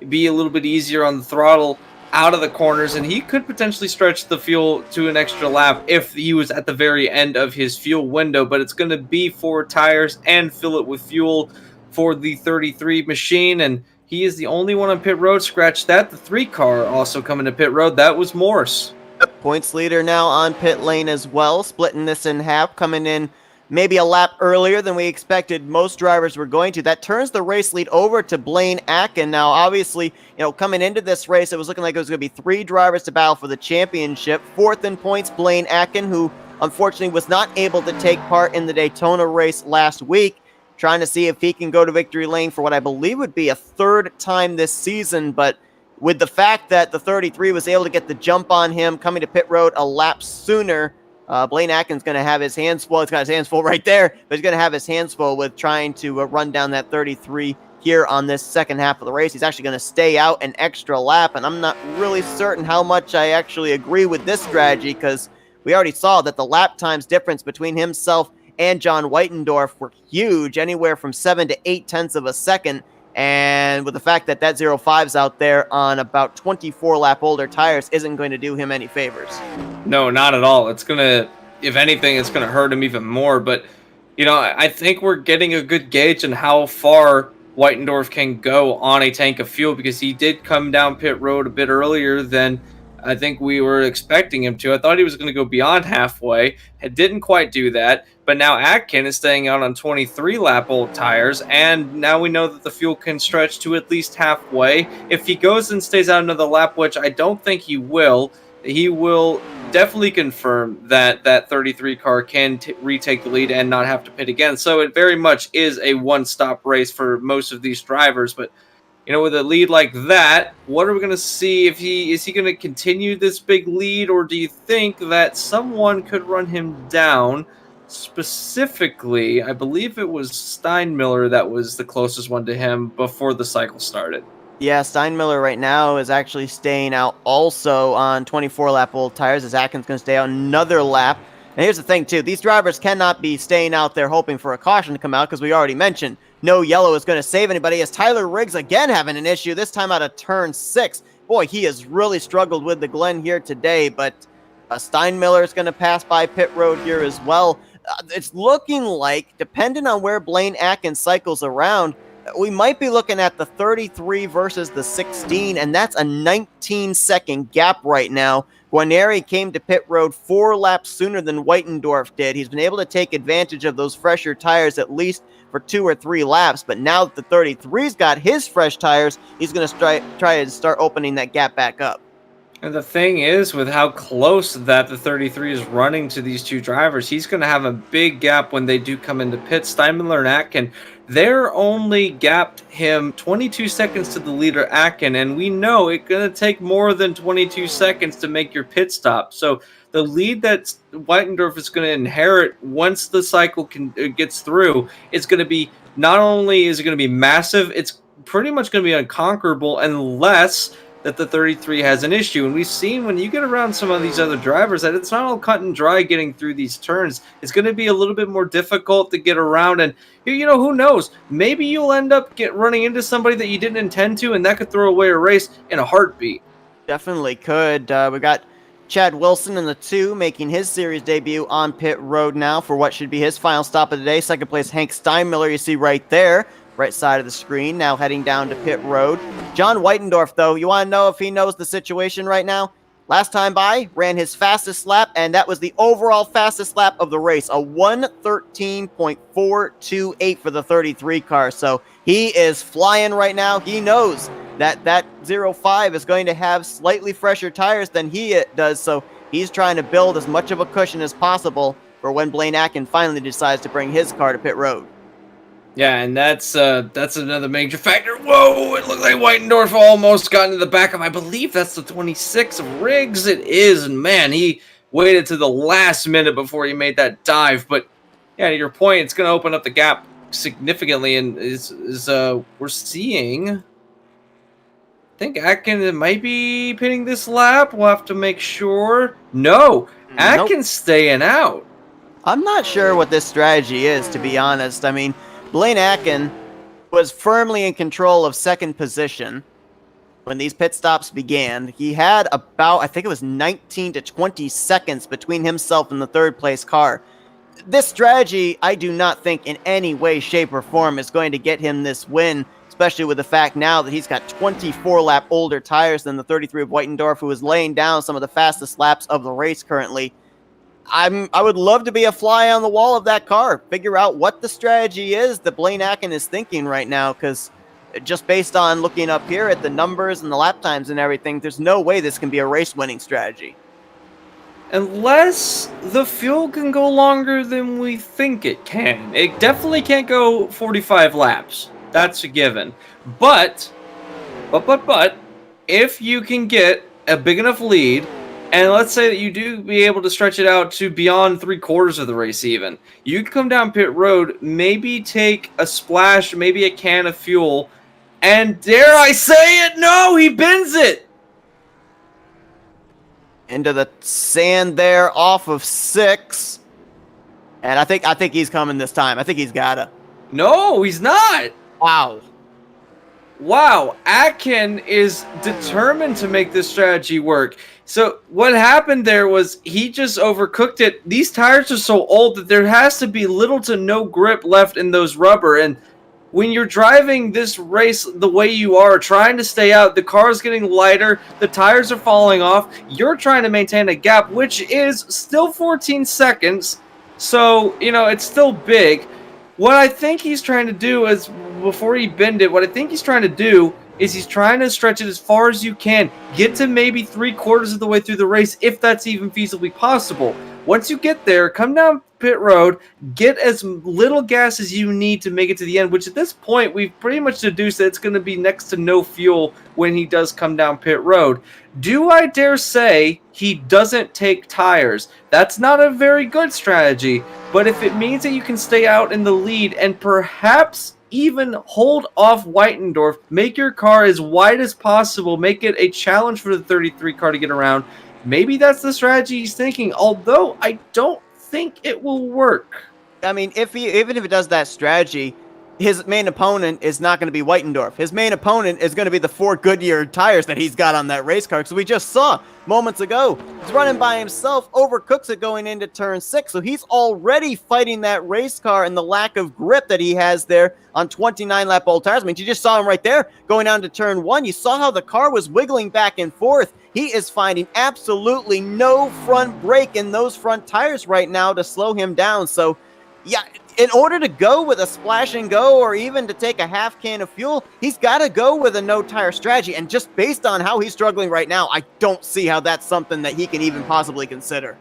be a little bit easier on the throttle out of the corners, and he could potentially stretch the fuel to an extra lap if he was at the very end of his fuel window. But it's going to be 4 tires and fill it with fuel for the 33 machine, and he is the only one on pit road. Scratch that. The 3 car also coming to pit road. That was Morse. Points leader now on pit lane as well, splitting this in half, coming in maybe a lap earlier than we expected most drivers were going to. That turns the race lead over to Blaine Atkin. Now, obviously, coming into this race, it was looking like it was going to be 3 drivers to battle for the championship. 4th in points, Blaine Atkin, who unfortunately was not able to take part in the Daytona race last week, trying to see if he can go to victory lane for what I believe would be a 3rd time this season. But with the fact that the 33 was able to get the jump on him coming to pit road a lap sooner, Blaine Atkin's going to have his hands full. He's got his hands full right there, but he's going to have his hands full with trying to run down that 33 here on this second half of the race. He's actually going to stay out an extra lap, and I'm not really certain how much I actually agree with this strategy, because we already saw that the lap times difference between himself and John Whitendorf were huge, anywhere from 7 to 8 tenths of a second. And with the fact that 05's out there on about 24 lap older tires isn't going to do him any favors. No, not at all. It's going to, if anything, it's going to hurt him even more. But, I think we're getting a good gauge on how far Whitendorf can go on a tank of fuel, because he did come down pit road a bit earlier than I think we were expecting him to. I thought he was going to go beyond halfway. It didn't quite do that. But now Atkin is staying out on 23 lap old tires, and now we know that the fuel can stretch to at least halfway. If he goes and stays out another lap, which I don't think he will definitely confirm that that 33 car can retake the lead and not have to pit again. So it very much is a one-stop race for most of these drivers. But with a lead like that, what are we going to see? If he going to continue this big lead, or do you think that someone could run him down? Specifically, I believe it was Steinmiller that was the closest one to him before the cycle started. Yeah, Steinmiller right now is actually staying out also on 24-lap old tires, as Atkins going to stay out another lap. And here's the thing, too. These drivers cannot be staying out there hoping for a caution to come out, because we already mentioned no yellow is going to save anybody, as Tyler Riggs again having an issue, this time out of turn 6. Boy, he has really struggled with the Glen here today, but Steinmiller is going to pass by pit road here as well. It's looking like, depending on where Blaine Atkins cycles around, we might be looking at the 33 versus the 16, and that's a 19-second gap right now. Guarneri came to pit road 4 laps sooner than Weitendorf did. He's been able to take advantage of those fresher tires at least for 2 or 3 laps, but now that the 33's got his fresh tires, he's going to try to start opening that gap back up. And the thing is, with how close that the 33 is running to these two drivers, he's going to have a big gap when they do come into pit. Steinmiller and Atkin, they're only gapped him 22 seconds to the leader Atkin, and we know it's going to take more than 22 seconds to make your pit stop. So the lead that Weitendorf is going to inherit once the cycle gets through, it's going to be, not only is it going to be massive, it's pretty much going to be unconquerable unless that the 33 has an issue. And we've seen when you get around some of these other drivers that it's not all cut and dry getting through these turns. It's going to be a little bit more difficult to get around. And, who knows? Maybe you'll end up running into somebody that you didn't intend to, and that could throw away a race in a heartbeat. Definitely could. We got Chad Wilson in the 2 making his series debut on pit road now for what should be his final stop of the day. Second place, Hank Steinmiller, you see right there. Right side of the screen, now heading down to pit road. John Weitendorf, though, you want to know if he knows the situation right now? Last time by, ran his fastest lap, and that was the overall fastest lap of the race, a 1:13.428 for the 33 car. So he is flying right now. He knows that 05 is going to have slightly fresher tires than he does, so he's trying to build as much of a cushion as possible for when Blaine Atkin finally decides to bring his car to pit road. Yeah, and that's another major factor. Whoa, it looked like Weitendorf almost got into the back of, I believe that's the 26 of Riggs. It is, and man, he waited to the last minute before he made that dive. But yeah, to your point, it's going to open up the gap significantly, and we're seeing, I think Atkins might be pitting this lap. We'll have to make sure. No, Atkins staying out. I'm not sure what this strategy is, to be honest. I mean, Blaine Atkin was firmly in control of second position when these pit stops began. He had about, I think it was 19 to 20 seconds between himself and the third place car. This strategy, I do not think in any way, shape, or form is going to get him this win, especially with the fact now that he's got 24-lap older tires than the 33 of Weitendorf, who is laying down some of the fastest laps of the race currently. I would love to be a fly on the wall of that car, figure out what the strategy is that Blaine Atkin is thinking right now, because just based on looking up here at the numbers and the lap times and everything, there's no way this can be a race-winning strategy. Unless the fuel can go longer than we think it can. It definitely can't go 45 laps. That's a given. But, if you can get a big enough lead, and let's say that you do be able to stretch it out to beyond 3/4 of the race even, you can come down pit road, maybe take a splash, maybe a can of fuel, and dare I say it, no, he bends it! Into the sand there off of 6. And I think he's coming this time. I think he's gotta. No, he's not! Wow, Atkin is determined to make this strategy work. So what happened there was he just overcooked it. These tires are so old that there has to be little to no grip left in those rubber. And when you're driving this race the way you are, trying to stay out, the car is getting lighter, the tires are falling off, you're trying to maintain a gap, which is still 14 seconds. So, it's still big. What I think he's trying to do is, before he bend it, what I think he's trying to do is he's trying to stretch it as far as you can. Get to maybe 3/4 of the way through the race, if that's even feasibly possible. Once you get there, come down pit road, get as little gas as you need to make it to the end, which at this point, we've pretty much deduced that it's going to be next to no fuel when he does come down pit road. Do I dare say he doesn't take tires? That's not a very good strategy, but if it means that you can stay out in the lead and perhaps even hold off Weitendorf, make your car as wide as possible, make it a challenge for the 33 car to get around, maybe that's the strategy he's thinking, although I don't think it will work. I mean, even if it does that strategy, his main opponent is not going to be Weitendorf. His main opponent is going to be the 4 Goodyear tires that he's got on that race car. Because we just saw moments ago, he's running by himself, overcooks it going into turn 6. So he's already fighting that race car and the lack of grip that he has there on 29-lap old tires. I mean, you just saw him right there going down to turn 1. You saw how the car was wiggling back and forth. He is finding absolutely no front brake in those front tires right now to slow him down. So, yeah, in order to go with a splash and go or even to take a half can of fuel, he's got to go with a no tire strategy. And just based on how he's struggling right now, I don't see how that's something that he can even possibly consider.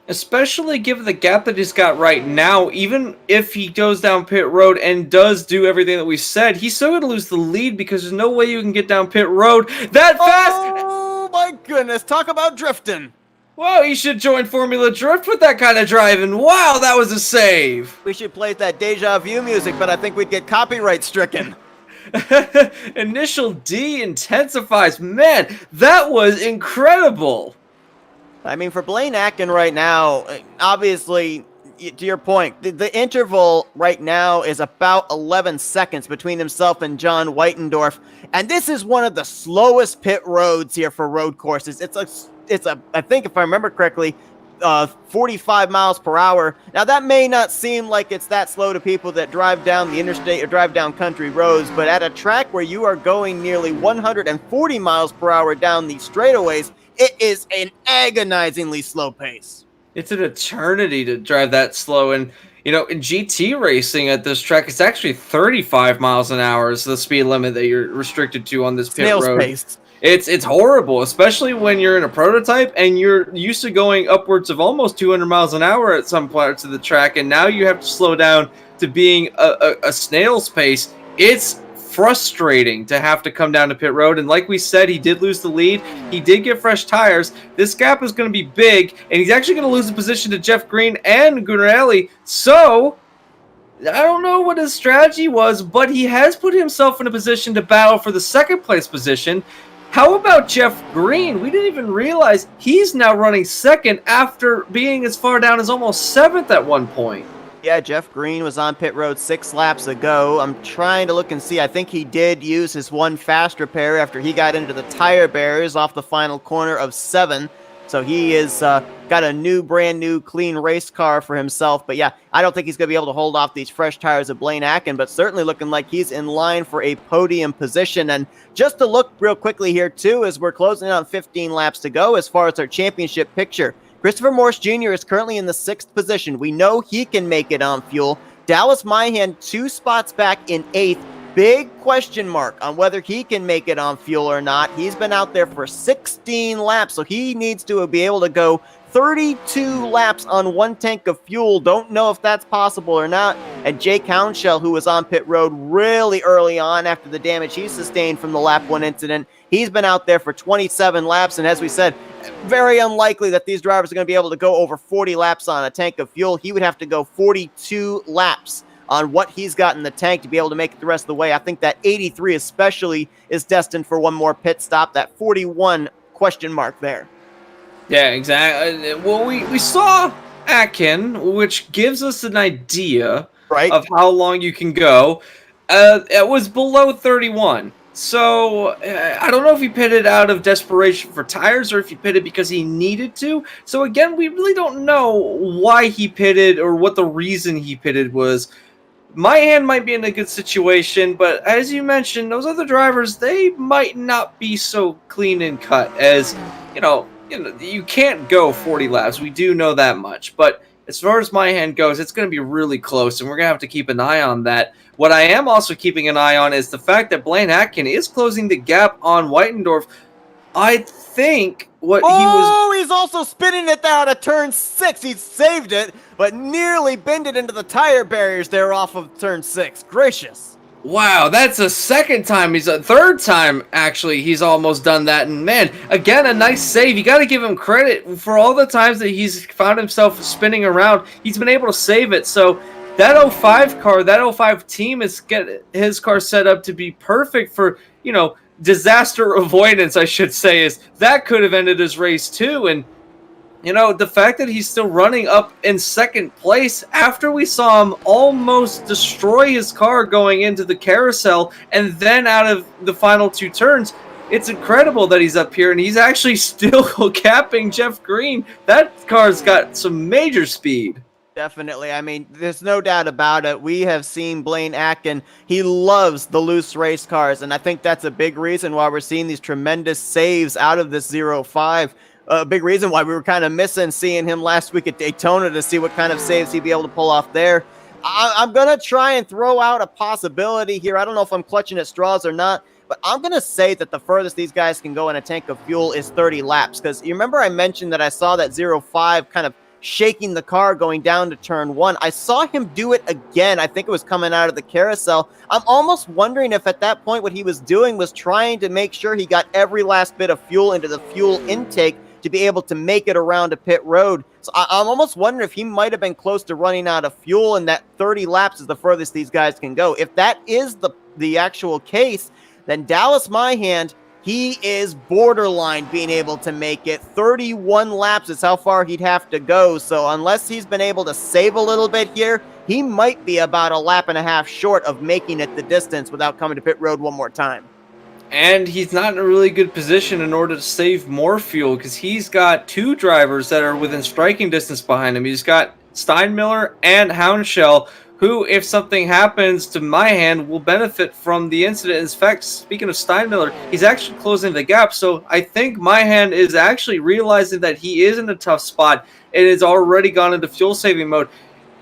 Especially given the gap that he's got right now, even if he goes down pit road and does do everything that we said, he's still going to lose the lead because there's no way you can get down pit road that fast. Oh my goodness, talk about drifting. Whoa, he should join Formula Drift with that kind of driving. Wow, that was a save. We should play that Deja Vu music, but I think we'd get copyright stricken. Initial D intensifies. Man, that was incredible. I mean, for Blaine Atkin right now, obviously, to your point, the interval right now is about 11 seconds between himself and John Weitendorf. And this is one of the slowest pit roads here for road courses. It's a I think if I remember correctly, 45 miles per hour. Now that may not seem like it's that slow to people that drive down the interstate or drive down country roads, but at a track where you are going nearly 140 miles per hour down these straightaways, it is an agonizingly slow pace. It's an eternity to drive that slow. And, you know, in GT racing at this track, it's actually 35 miles an hour is the speed limit that you're restricted to on this pit Snail's road. pace. It's horrible, especially when you're in a prototype and you're used to going upwards of almost 200 miles an hour at some parts of the track, and now you have to slow down to being a snail's pace. It's frustrating to have to come down to pit road, and like we said, he did lose the lead. He did get fresh tires. This gap is going to be big, and he's actually going to lose the position to Jeff Green and Gunarelli. So I don't know what his strategy was, but he has put himself in a position to battle for the second place position. How about Jeff Green? We didn't even realize he's now running second after being as far down as almost 7th at one point. Yeah, Jeff Green was on pit road 6 laps ago. I'm trying to look and see. I think he did use his one fast repair after he got into the tire barriers off the final corner of 7. So he is got a brand new, clean race car for himself. But yeah, I don't think he's going to be able to hold off these fresh tires of Blaine Atkin, but certainly looking like he's in line for a podium position. And just to look real quickly here, too, as we're closing in on 15 laps to go as far as our championship picture. Christopher Morse Jr. is currently in the 6th position. We know he can make it on fuel. Dallas Myhan 2 spots back in 8th. Big question mark on whether he can make it on fuel or not. He's been out there for 16 laps, so he needs to be able to go 32 laps on 1 tank of fuel. Don't know if that's possible or not. And Jake Hounshell, who was on pit road really early on after the damage he sustained from the lap 1 incident, he's been out there for 27 laps. And as we said, very unlikely that these drivers are going to be able to go over 40 laps on a tank of fuel. He would have to go 42 laps on what he's got in the tank to be able to make it the rest of the way. I think that 83 especially is destined for one more pit stop. That 41 question mark there. Yeah, exactly. Well, we saw Atkin, which gives us an idea of how long you can go. It was below 31. So I don't know if he pitted out of desperation for tires or if he pitted because he needed to. So again, we really don't know why he pitted or what the reason he pitted was. My hand might be in a good situation, but as you mentioned, those other drivers, they might not be so clean and cut as, you can't go 40 laps. We do know that much, but as far as my hand goes, it's going to be really close, and we're going to have to keep an eye on that. What I am also keeping an eye on is the fact that Blaine Atkin is closing the gap on Whitendorf. I think he's also spinning it there out of turn 6. He saved it, but nearly bent it into the tire barriers there off of turn 6. Gracious. Wow, that's the second time. Third time, actually, he's almost done that. And man, again, a nice save. You got to give him credit for all the times that he's found himself spinning around. He's been able to save it. So that 05 car, that 05 team is getting his car set up to be perfect for, disaster avoidance, I should say. Is that could have ended his race too. And the fact that he's still running up in second place after we saw him almost destroy his car going into the carousel and then out of the final 2 turns, it's incredible that he's up here and he's actually still capping Jeff Green. That car's got some major speed. Definitely. I mean, there's no doubt about it. We have seen Blaine Atkin. He loves the loose race cars, and I think that's a big reason why we're seeing these tremendous saves out of this 05. A big reason why we were kind of missing seeing him last week at Daytona to see what kind of saves he'd be able to pull off there. I'm going to try and throw out a possibility here. I don't know if I'm clutching at straws or not, but I'm going to say that the furthest these guys can go in a tank of fuel is 30 laps. Because you remember I mentioned that I saw that 05 kind of shaking the car going down to turn 1. I saw him do it again. I think it was coming out of the carousel. I'm almost wondering if at that point what he was doing was trying to make sure he got every last bit of fuel into the fuel intake to be able to make it around a pit road. So I'm almost wondering if he might have been close to running out of fuel, and that 30 laps is the furthest these guys can go. If that is the actual case, then Dallas Myhand, he is borderline being able to make it. 31 laps is how far he'd have to go. So unless he's been able to save a little bit here, he might be about a lap and a half short of making it the distance without coming to pit road one more time. And he's not in a really good position in order to save more fuel because he's got 2 drivers that are within striking distance behind him. He's got Steinmiller and Houndshell, who, if something happens to Myhand, will benefit from the incident. In fact, speaking of Steinmiller, he's actually closing the gap. So I think Myhand is actually realizing that he is in a tough spot and has already gone into fuel-saving mode.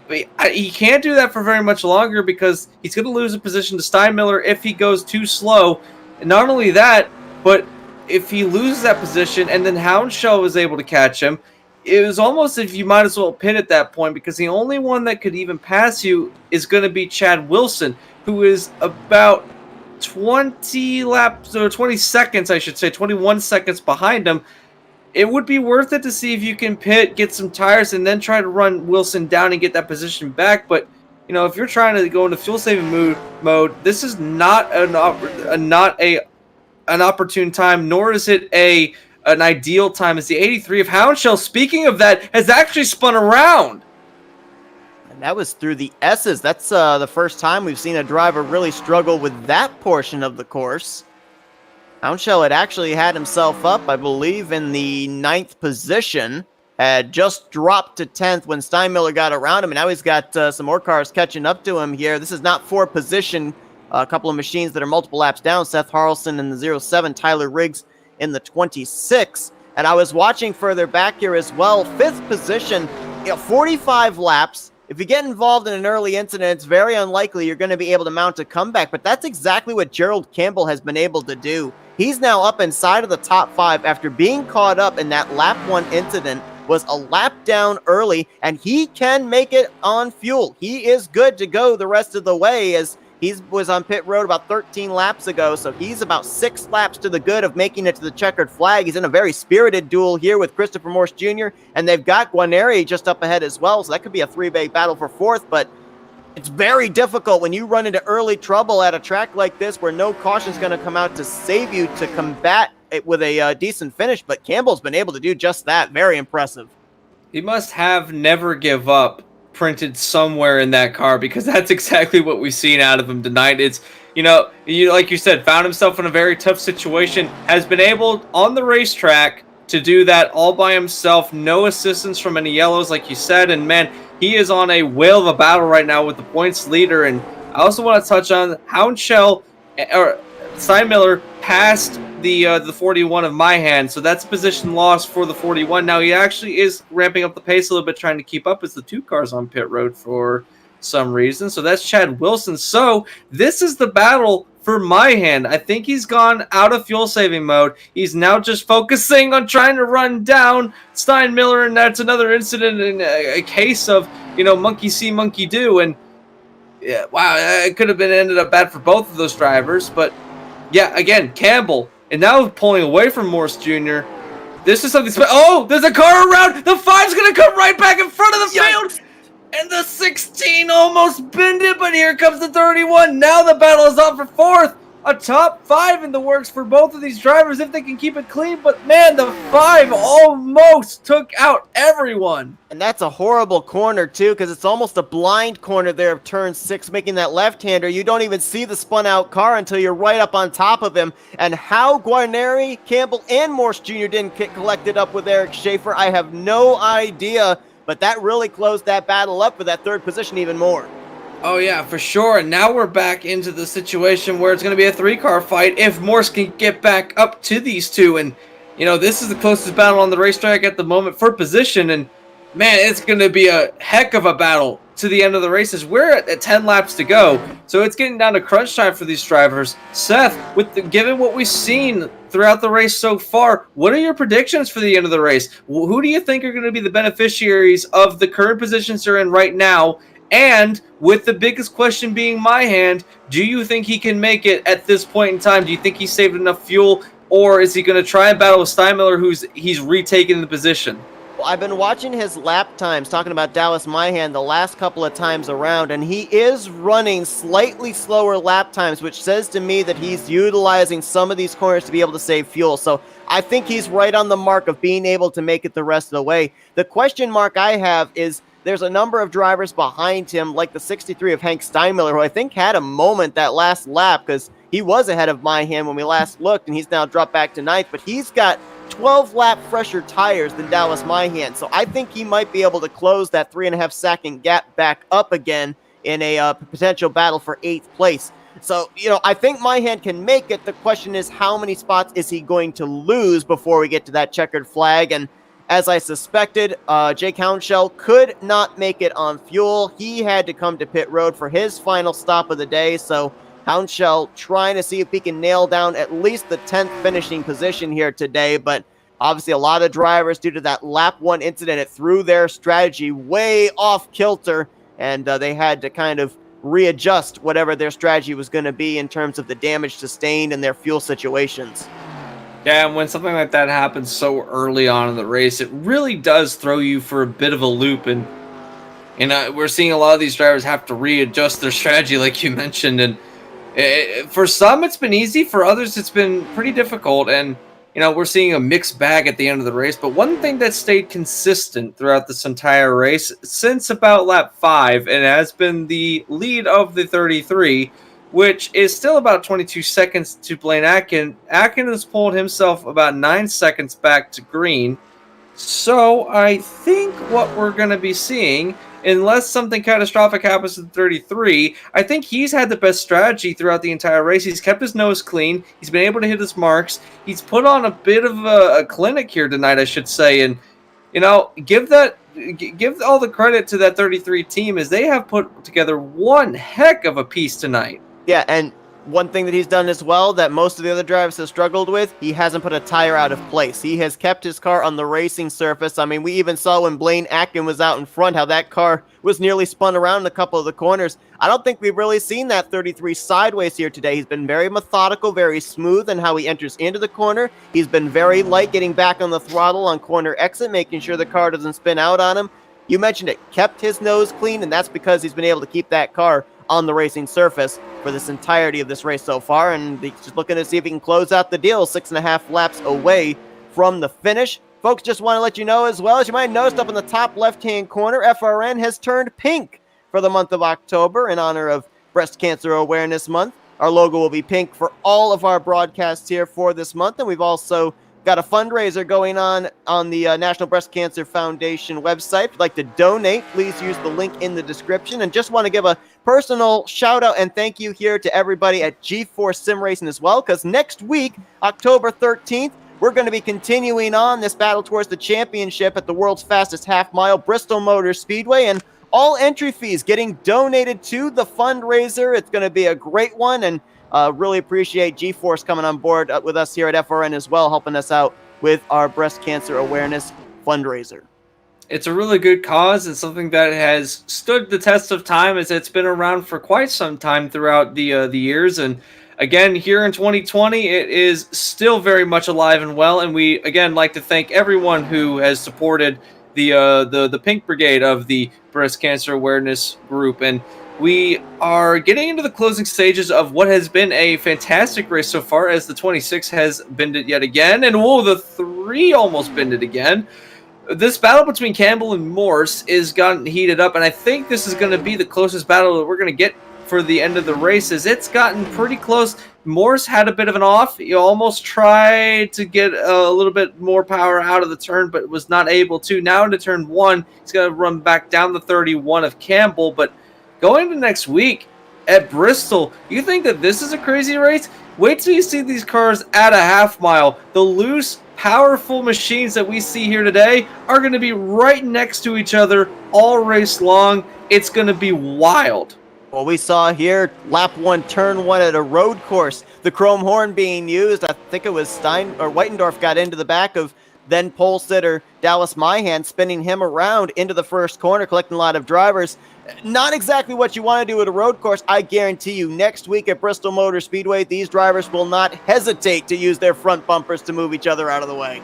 But he can't do that for very much longer because he's going to lose a position to Steinmiller if he goes too slow. And not only that, but if he loses that position and then Houndshell was able to catch him, it was almost if you might as well pit at that point because the only one that could even pass you is going to be Chad Wilson, who is about 20 laps or 20 seconds, I should say, 21 seconds behind him. It would be worth it to see if you can pit, get some tires, and then try to run Wilson down and get that position back. But if you're trying to go into fuel-saving mode, this is not an opportune time, nor is it an ideal time. As the 83 of Houndshell, speaking of that, has actually spun around. And that was through the S's. That's the first time we've seen a driver really struggle with that portion of the course. Houndshell had actually had himself up, I believe, in the 9th position. Had just dropped to 10th when Steinmiller got around him, and now he's got some more cars catching up to him here. This is not for position. A couple of machines that are multiple laps down. Seth Harrelson in the 07, Tyler Riggs in the 26. And I was watching further back here as well. 5th position, 45 laps. If you get involved in an early incident, it's very unlikely you're going to be able to mount a comeback, but that's exactly what Gerald Campbell has been able to do. He's now up inside of the top 5 after being caught up in that lap 1 incident. Was a lap down early, and he can make it on fuel. He is good to go the rest of the way, as he was on pit road about 13 laps ago, so he's about 6 laps to the good of making it to the checkered flag. He's in a very spirited duel here with Christopher Morse Jr., and they've got Guarneri just up ahead as well, so that could be a 3-way battle for 4th, but it's very difficult when you run into early trouble at a track like this where no caution is going to come out to save you to combat it with a decent finish, but Campbell's been able to do just that. Very impressive. He must have never give up printed somewhere in that car because that's exactly what we've seen out of him tonight. It's, like you said, found himself in a very tough situation, has been able on the racetrack to do that all by himself, no assistance from any yellows, like you said, and man, he is on a whale of a battle right now with the points leader. And I also want to touch on Houndshell or Steinmiller past the 41 of my hand, so that's a position loss for the 41. Now he actually is ramping up the pace a little bit, trying to keep up as the 2 cars on pit road for some reason. So that's Chad Wilson. So this is the battle for my hand. I think he's gone out of fuel saving mode. He's now just focusing on trying to run down Steinmiller, and that's another incident in a case of, monkey see, monkey do. And yeah, wow, it could have been ended up bad for both of those drivers. But yeah, again, Campbell, and now pulling away from Morse Jr. This is something. Oh, there's a car around. The 5's gonna come right back in front of the field. And the 16 almost binned it, but here comes the 31. Now the battle is up for 4th. A top 5 in the works for both of these drivers if they can keep it clean. But man, the 5 almost took out everyone. And that's a horrible corner too, because it's almost a blind corner there of turn 6, making that left-hander. You don't even see the spun out car until you're right up on top of him. And how Guarneri, Campbell, and Morse Jr. didn't get collected up with Eric Schaefer, I have no idea. But that really closed that battle up for that 3rd position even more. Oh, yeah, for sure. And now we're back into the situation where it's going to be a 3-car fight if Morse can get back up to these 2. And, this is the closest battle on the racetrack at the moment for position. And, man, it's going to be a heck of a battle to the end of the races. We're at 10 laps to go, so it's getting down to crunch time for these drivers. Seth, given what we've seen throughout the race so far, what are your predictions for the end of the race? Who do you think are going to be the beneficiaries of the current positions they're in right now? And with the biggest question being my hand, do you think he can make it at this point in time? Do you think he saved enough fuel, or is he going to try and battle with Steinmiller, he's retaken the position? I've been watching his lap times, talking about Dallas Myhan the last couple of times around, and he is running slightly slower lap times, which says to me that he's utilizing some of these corners to be able to save fuel. So I think he's right on the mark of being able to make it the rest of the way. The question mark I have is there's a number of drivers behind him, like the 63 of Hank Steinmiller, who I think had a moment that last lap because he was ahead of Myhan when we last looked, and he's now dropped back to 9th, but he's got 12 lap fresher tires than Dallas Myhan. So I think he might be able to close that 3.5-second gap back up again in a potential battle for 8th place. So, I think Myhan can make it. The question is, how many spots is he going to lose before we get to that checkered flag? And as I suspected, Jake Hounshell could not make it on fuel. He had to come to pit road for his final stop of the day. So Hounshell trying to see if he can nail down at least the 10th finishing position here today. But obviously a lot of drivers, due to that lap 1 incident, it threw their strategy way off kilter, and they had to kind of readjust whatever their strategy was going to be in terms of the damage sustained and their fuel situations. Yeah, and when something like that happens so early on in the race, it really does throw you for a bit of a loop. And we're seeing a lot of these drivers have to readjust their strategy, like you mentioned. And for some, it's been easy. For others, it's been pretty difficult. And, we're seeing a mixed bag at the end of the race. But one thing that stayed consistent throughout this entire race, since about lap 5, and has been the lead of the 33, which is still about 22 seconds to Blaine Atkin. Atkin has pulled himself about 9 seconds back to green. So I think what we're going to be seeing, unless something catastrophic happens to the 33, I think he's had the best strategy throughout the entire race. He's kept his nose clean. He's been able to hit his marks. He's put on a bit of a clinic here tonight, I should say. And, give all the credit to that 33 team, as they have put together one heck of a piece tonight. Yeah, and one thing that he's done as well that most of the other drivers have struggled with, he hasn't put a tire out of place. He has kept his car on the racing surface. I mean, we even saw when Blaine Atkin was out in front how that car was nearly spun around in a couple of the corners. I don't think we've really seen that 33 sideways here today. He's been very methodical, very smooth in how he enters into the corner. He's been very light getting back on the throttle on corner exit, making sure the car doesn't spin out on him. You mentioned it, kept his nose clean, and that's because he's been able to keep that car on the racing surface for this entirety of this race so far, and he's just looking to see if he can close out the deal 6.5 laps away from the finish. Folks, just want to let you know as well, as you might have noticed up in the top left-hand corner, FRN has turned pink for the month of October in honor of Breast Cancer Awareness Month. Our logo will be pink for all of our broadcasts here for this month, and we've also got a fundraiser going on the National Breast Cancer Foundation website. If you'd like to donate, please use the link in the description. And just want to give a personal shout out and thank you here to everybody at G4 Sim Racing as well, because next week, October 13th, we're going to be continuing on this battle towards the championship at the world's fastest half mile, Bristol Motor Speedway, and all entry fees getting donated to the fundraiser. It's going to be a great one, and really appreciate G-Force coming on board with us here at FRN as well, helping us out with our breast cancer awareness fundraiser. It's a really good cause. It's something that has stood the test of time, as it's been around for quite some time throughout the years. And again, here in 2020, it is still very much alive and well. And we again like to thank everyone who has supported the Pink Brigade of the Breast Cancer Awareness Group. And we are getting into the closing stages of what has been a fantastic race so far, as the 26 has bended yet again, and the 3 almost bended again. This battle between Campbell and Morse is gotten heated up, and I think this is going to be the closest battle that we're going to get for the end of the race, as it's gotten pretty close. Morse had a bit of an off. He almost tried to get a little bit more power out of the turn, but was not able to. Now into turn 1, he's going to run back down the 31 of Campbell, but going to next week at Bristol, you think that this is a crazy race? Wait till you see these cars at a half mile. The loose, powerful machines that we see here today are going to be right next to each other all race long. It's going to be wild. Well, we saw here lap 1, turn 1 at a road course, the chrome horn being used. I think it was Whitendorf got into the back of then pole sitter Dallas Myhan, spinning him around into the first corner, collecting a lot of drivers. Not exactly what you want to do at a road course. I guarantee you next week at Bristol Motor Speedway, these drivers will not hesitate to use their front bumpers to move each other out of the way.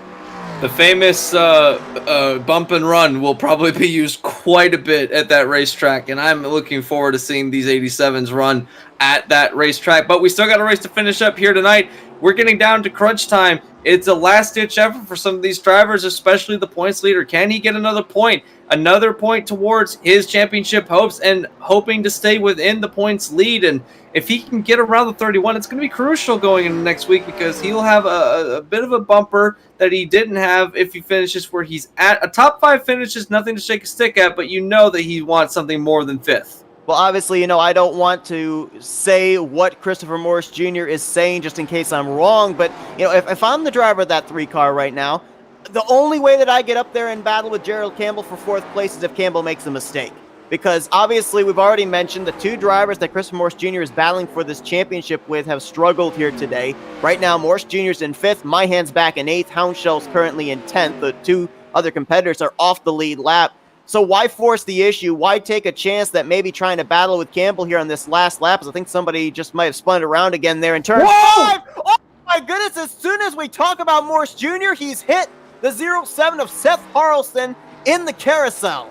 The famous bump and run will probably be used quite a bit at that racetrack, and I'm looking forward to seeing these 87s run at that racetrack. But we still got a race to finish up here tonight. We're getting down to crunch time. It's a last-ditch effort for some of these drivers, especially the points leader. Can he get another point? Another point towards his championship hopes, and hoping to stay within the points lead. And if he can get around the 31, it's going to be crucial going into next week, because he'll have a bit of a bumper that he didn't have if he finishes where he's at. A top 5 finish is nothing to shake a stick at, but you know that he wants something more than 5th. Well, obviously, I don't want to say what Christopher Morris Jr. is saying just in case I'm wrong, but, if I'm the driver of that 3 car right now, the only way that I get up there and battle with Gerald Campbell for 4th place is if Campbell makes a mistake. Because obviously, we've already mentioned the 2 drivers that Christopher Morris Jr. is battling for this championship with have struggled here today. Right now, Morris Jr. is in 5th, Myhan's back in 8th, Houndshell's currently in 10th. The 2 other competitors are off the lead lap. So why force the issue? Why take a chance that maybe trying to battle with Campbell here on this last lap? As I think somebody just might have spun it around again there in turn 5. Oh my goodness, as soon as we talk about Morse Jr., he's hit the 07 of Seth Harrelson in the carousel.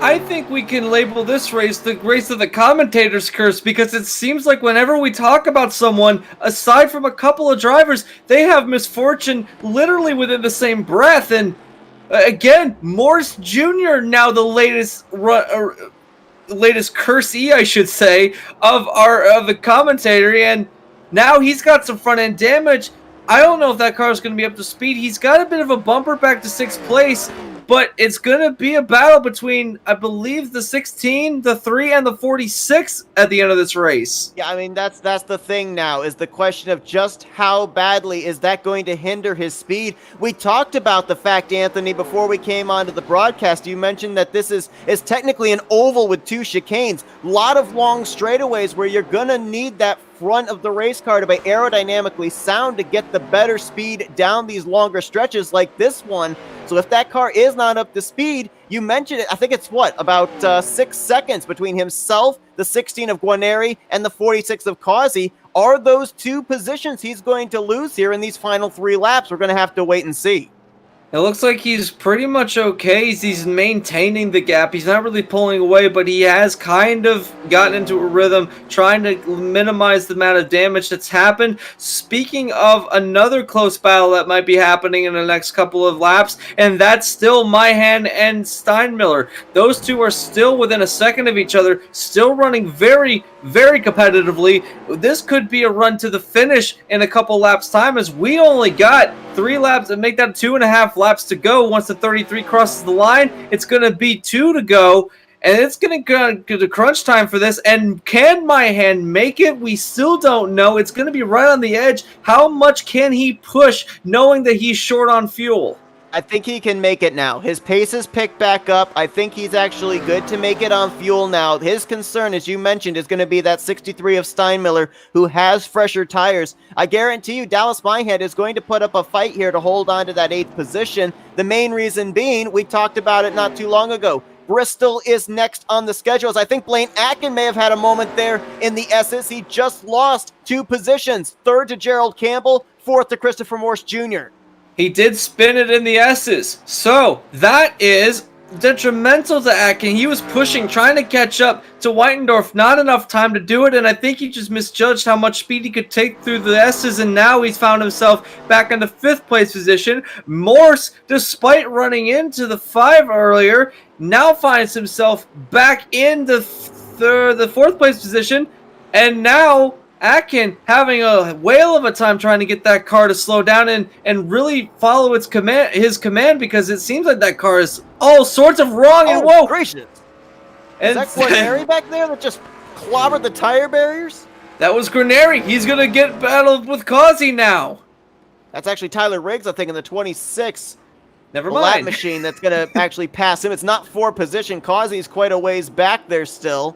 I think we can label this race the race of the commentator's curse, because it seems like whenever we talk about someone, aside from a couple of drivers, they have misfortune literally within the same breath. And again, Morse Jr. now the latest cursee, I should say, of the commentator, and now he's got some front end damage. I don't know if that car is going to be up to speed. He's got a bit of a bumper back to 6th place, but it's going to be a battle between, I believe, the 16, the 3, and the 46 at the end of this race. Yeah, I mean, that's the thing now, is the question of just how badly is that going to hinder his speed. We talked about the fact, Anthony, before we came onto the broadcast. You mentioned that this is technically an oval with 2 chicanes. A lot of long straightaways where you're going to need that front of the race car to be aerodynamically sound to get the better speed down these longer stretches like this one. So if that car is not up to speed, you mentioned it, I think it's about 6 seconds between himself, the 16 of Guarneri, and the 46 of Causey. Are those 2 positions he's going to lose here in these final 3 laps? We're going to have to wait and see. It looks like he's pretty much okay. He's maintaining the gap. He's not really pulling away, but he has kind of gotten into a rhythm, trying to minimize the amount of damage that's happened. Speaking of another close battle that might be happening in the next couple of laps, and that's still Myhan and Steinmiller. Those 2 are still within a second of each other, still running very, very competitively. This could be a run to the finish in a couple laps' time, as we only got 3 laps and make that 2.5 laps to go. Once the 33 crosses the line, it's going to be 2 to go. and it's going to go to crunch time for this. And can my hand make it? We still don't know. It's going to be right on the edge. How much can he push knowing that he's short on fuel? I think he can make it now. His pace is picked back up. I think he's actually good to make it on fuel now. His concern, as you mentioned, is going to be that 63 of Steinmiller, who has fresher tires. I guarantee you Dallas Myhead is going to put up a fight here to hold on to that 8th position. The main reason being, we talked about it not too long ago, Bristol is next on the schedules. I think Blaine Atkin may have had a moment there in the S's. He just lost 2 positions. 3rd to Gerald Campbell, 4th to Christopher Morse Jr. He did spin it in the S's. So that is detrimental to Atkin. He was pushing, trying to catch up to Weitendorf. Not enough time to do it, and I think he just misjudged how much speed he could take through the S's, and now he's found himself back in the 5th place position. Morse, despite running into the 5 earlier, now finds himself back in the 4th place position, and now Atkin having a whale of a time trying to get that car to slow down and really follow his command, because it seems like that car is all sorts of wrong. And whoa, gracious! And is that Guarneri back there that just clobbered the tire barriers? That was Guarneri. He's gonna get battled with Causey now. That's actually Tyler Riggs, I think, in the 26. Never lap mind. Machine that's gonna actually pass him. It's not 4 position. Causey's quite a ways back there still.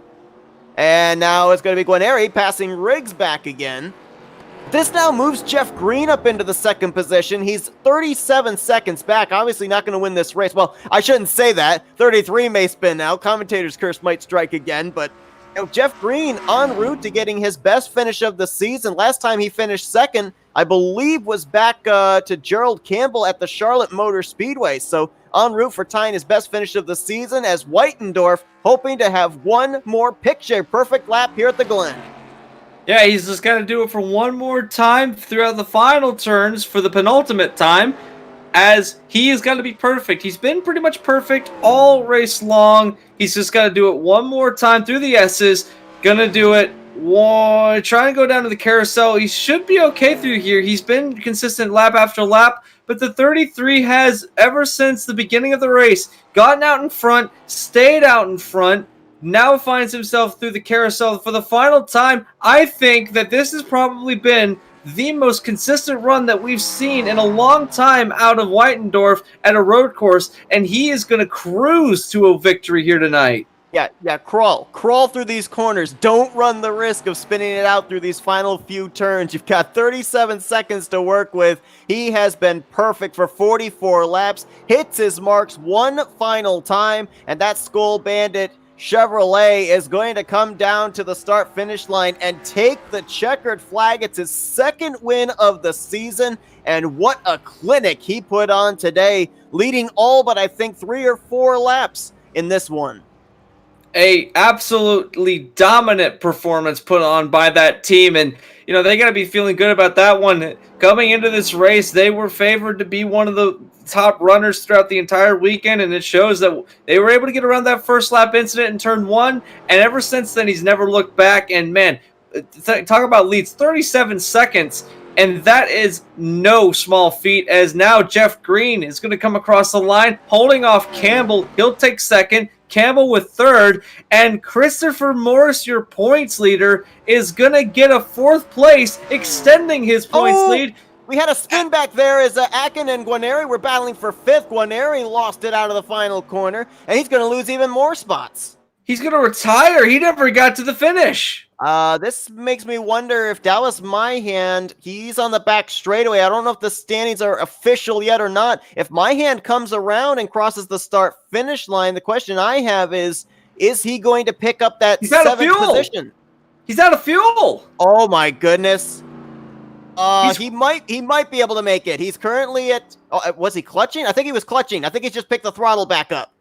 And now it's going to be Guarneri passing Riggs back again. This now moves Jeff Green up into the 2nd position. He's 37 seconds back. Obviously not going to win this race. Well, I shouldn't say that. 33 may spin now. Commentator's curse might strike again. But Jeff Green en route to getting his best finish of the season. Last time he finished 2nd, I believe, was back to Gerald Campbell at the Charlotte Motor Speedway. So en route for tying his best finish of the season, as Weitendorf hoping to have one more picture-perfect lap here at the Glen. Yeah, he's just got to do it for one more time throughout the final turns for the penultimate time, as he has got to be perfect. He's been pretty much perfect all race long. He's just got to do it one more time through the S's. Gonna do it. Trying to go down to the carousel. He should be okay through here. He's been consistent lap after lap, but the 33 has, ever since the beginning of the race, gotten out in front, stayed out in front, now finds himself through the carousel for the final time. I think that this has probably been the most consistent run that we've seen in a long time out of Weitendorf at a road course, and he is going to cruise to a victory here tonight. Yeah, crawl through these corners. Don't run the risk of spinning it out through these final few turns. You've got 37 seconds to work with. He has been perfect for 44 laps, hits his marks one final time, and that Skull Bandit Chevrolet is going to come down to the start-finish line and take the checkered flag. It's his 2nd win of the season, and what a clinic he put on today, leading all but I think 3 or 4 laps in this one. A absolutely dominant performance put on by that team, and you know they got to be feeling good about that one. Coming into this race, they were favored to be one of the top runners throughout the entire weekend, and it shows that they were able to get around that first lap incident in turn 1, and ever since then he's never looked back. And man, talk about leads, 37 seconds, and that is no small feat, as now Jeff Green is going to come across the line holding off Campbell. He'll take 2nd, Campbell with 3rd, and Christopher Morse, your points leader, is going to get a 4th place, extending his points lead. We had a spin back there as Atkin and Guarneri were battling for 5th. Guarneri lost it out of the final corner, and he's going to lose even more spots. He's going to retire. He never got to the finish. This makes me wonder if Dallas Myhand, he's on the back straightaway. I don't know if the standings are official yet or not. If Myhand comes around and crosses the start-finish line, the question I have is he going to pick up that 7th position? He's out of fuel. Oh my goodness. He might be able to make it. He's currently at, was he clutching? I think he was clutching. I think he's just picked the throttle back up.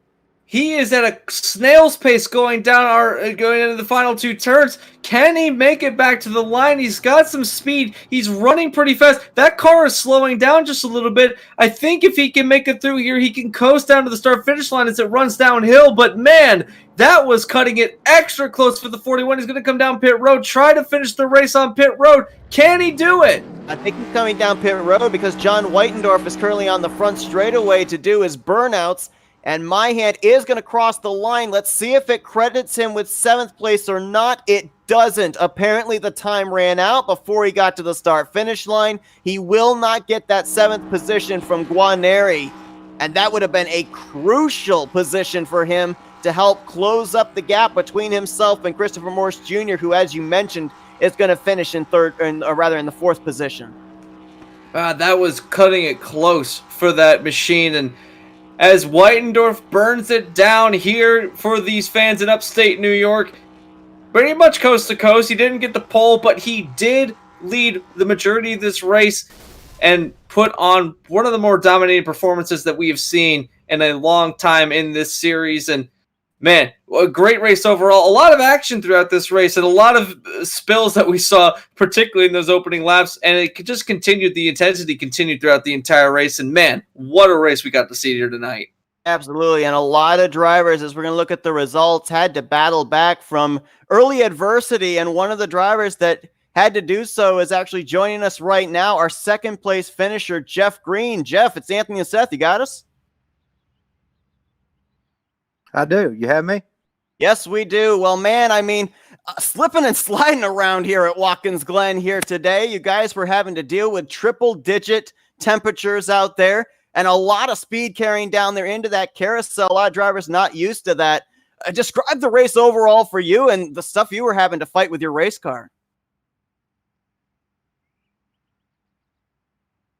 He is at a snail's pace going into the final 2 turns. Can he make it back to the line? He's got some speed. He's running pretty fast. That car is slowing down just a little bit. I think if he can make it through here, he can coast down to the start-finish line as it runs downhill. But man, that was cutting it extra close for the 41. He's going to come down pit road, try to finish the race on pit road. Can he do it? I think he's coming down pit road because John Weitendorf is currently on the front straightaway to do his burnouts. And my hand is going to cross the line. Let's see if it credits him with 7th place or not. It doesn't. Apparently, the time ran out before he got to the start-finish line. He will not get that 7th position from Guarneri. And that would have been a crucial position for him to help close up the gap between himself and Christopher Morse Jr., who, as you mentioned, is going to finish in in the 4th position. That was cutting it close for that machine. And as Weitendorf burns it down here for these fans in upstate New York, pretty much coast to coast. He didn't get the pole, but he did lead the majority of this race and put on one of the more dominating performances that we have seen in a long time in this series. And man, a great race overall. A lot of action throughout this race and a lot of spills that we saw, particularly in those opening laps. And it just continued, the intensity continued throughout the entire race. And man, what a race we got to see here tonight. Absolutely. And a lot of drivers, as we're going to look at the results, had to battle back from early adversity. And one of the drivers that had to do so is actually joining us right now, our 2nd place finisher, Jeff Green. Jeff, it's Anthony and Seth. You got us? I do. You have me? Yes, we do. Well, man, I mean, slipping and sliding around here at Watkins Glen here today. You guys were having to deal with triple-digit temperatures out there and a lot of speed carrying down there into that carousel. A lot of drivers not used to that. Describe the race overall for you and the stuff you were having to fight with your race car.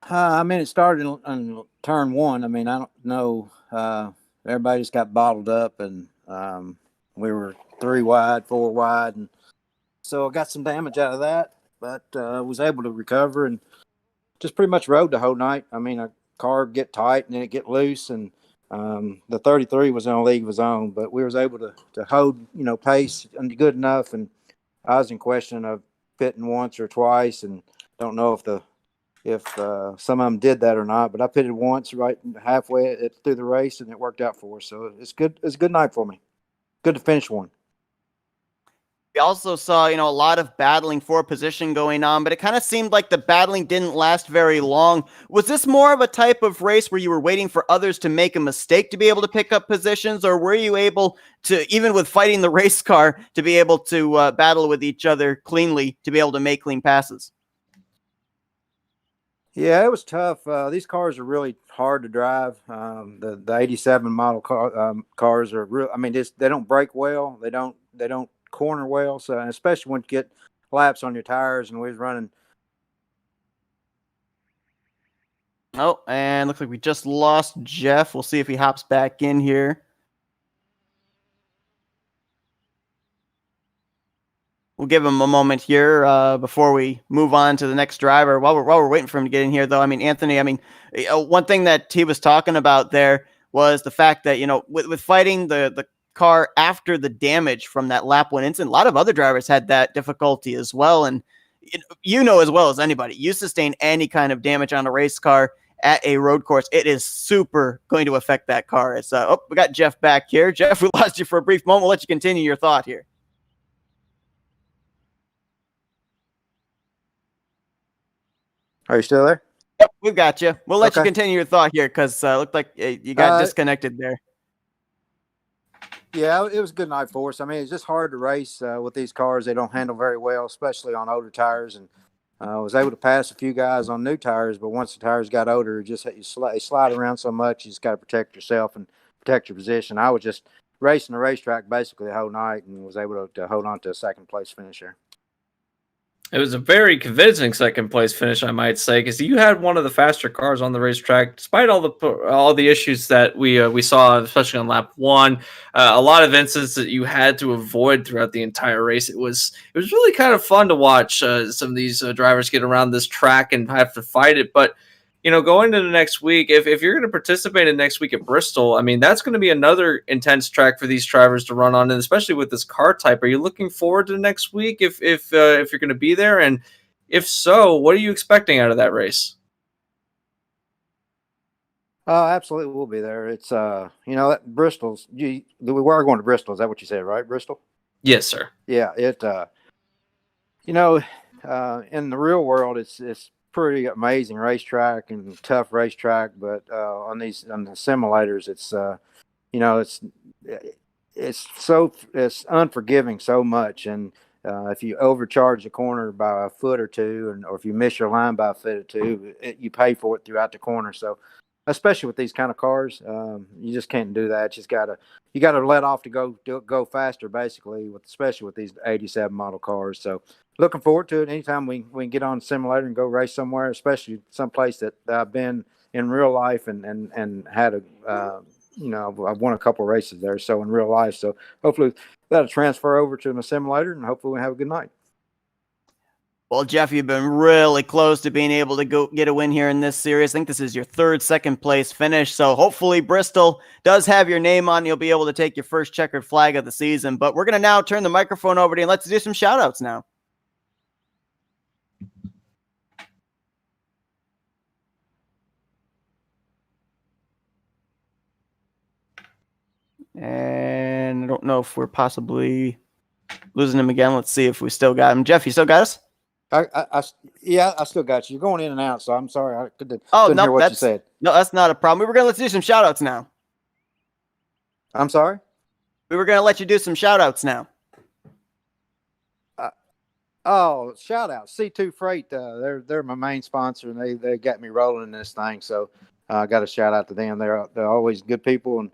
I mean, it started on turn 1. I mean, I don't know. Everybody just got bottled up, and we were 3 wide, 4 wide, and so I got some damage out of that, but was able to recover and just pretty much rode the whole night. I mean, a car get tight and then it get loose, and the 33 was in a league of his own, but we was able to hold, pace good enough, and I was in question of pitting once or twice, and don't know if some of them did that or not, but I pitted once right halfway through the race, and it worked out for us. So it's good. It's a good night for me. Good to finish one. We also saw, a lot of battling for position going on, but it kind of seemed like the battling didn't last very long. Was this more of a type of race where you were waiting for others to make a mistake to be able to pick up positions, or were you able to, even with fighting the race car, to be able to battle with each other cleanly, to be able to make clean passes? Yeah, it was tough. These cars are really hard to drive. The 87 model cars are real. I mean, they don't brake well. They don't corner well. So, and especially when you get laps on your tires, and we was running. Oh, and looks like we just lost Jeff. We'll see if he hops back in here. We'll give him a moment here before we move on to the next driver. While we're waiting for him to get in here, though, I mean, Anthony, one thing that he was talking about there was the fact that, with fighting the car after the damage from that lap 1 incident, a lot of other drivers had that difficulty as well. And as well as anybody, you sustain any kind of damage on a race car at a road course, it is super going to affect that car. It's we got Jeff back here. Jeff, we lost you for a brief moment. We'll let you continue your thought here. Are you still there? Yep, we've got you. We'll let you continue your thought here because it looked like you got disconnected there. Yeah, it was a good night for us. I mean, it's just hard to race with these cars. They don't handle very well, especially on older tires. And I was able to pass a few guys on new tires, but once the tires got older, you slide around so much, you just got to protect yourself and protect your position. I was just racing the racetrack basically the whole night and was able to hold on to a 2nd place finisher. It was a very convincing 2nd place finish, I might say, because you had one of the faster cars on the racetrack, despite all the issues that we saw, especially on lap 1. A lot of incidents that you had to avoid throughout the entire race. It was really kind of fun to watch some of these drivers get around this track and have to fight it. But going into the next week, if you're going to participate in next week at Bristol, I mean, that's going to be another intense track for these drivers to run on, and especially with this car type. Are you looking forward to next week if you're going to be there? And if so, what are you expecting out of that race? Absolutely, we'll be there. It's Bristol's. We are going to Bristol. Is that what you said, right? Bristol? Yes, sir. Yeah. It. In the real world, it's pretty amazing racetrack and tough racetrack, but on the simulators, it's it's unforgiving so much. And if you overcharge the corner by a foot or two, or if you miss your line by a foot or two, you pay for it throughout the corner. So, especially with these kind of cars, you just can't do that. You gotta let off to go faster, basically. Especially with these '87 model cars. So, looking forward to it. Anytime we can get on a simulator and go race somewhere, especially someplace that I've been in real life and had I've won a couple of races there, so in real life. So hopefully that'll transfer over to the simulator, and hopefully we have a good night. Well, Jeff, you've been really close to being able to go get a win here in this series. I think this is your third second place finish. So hopefully Bristol does have your name on. You'll be able to take your first checkered flag of the season. But we're going to now turn the microphone over to you and let's do some shout outs now. And I don't know if we're possibly losing him again. Let's see if we still got him. Jeff, you still got us? I still got you. You're going in and out, so I'm sorry. I couldn't hear what you said. No, that's not a problem. Let's do some shout outs now. I'm sorry? We were going to let you do some shout outs now. Shout out. C2 Freight. They're my main sponsor, and they got me rolling in this thing. So I got a shout out to them. They're always good people, and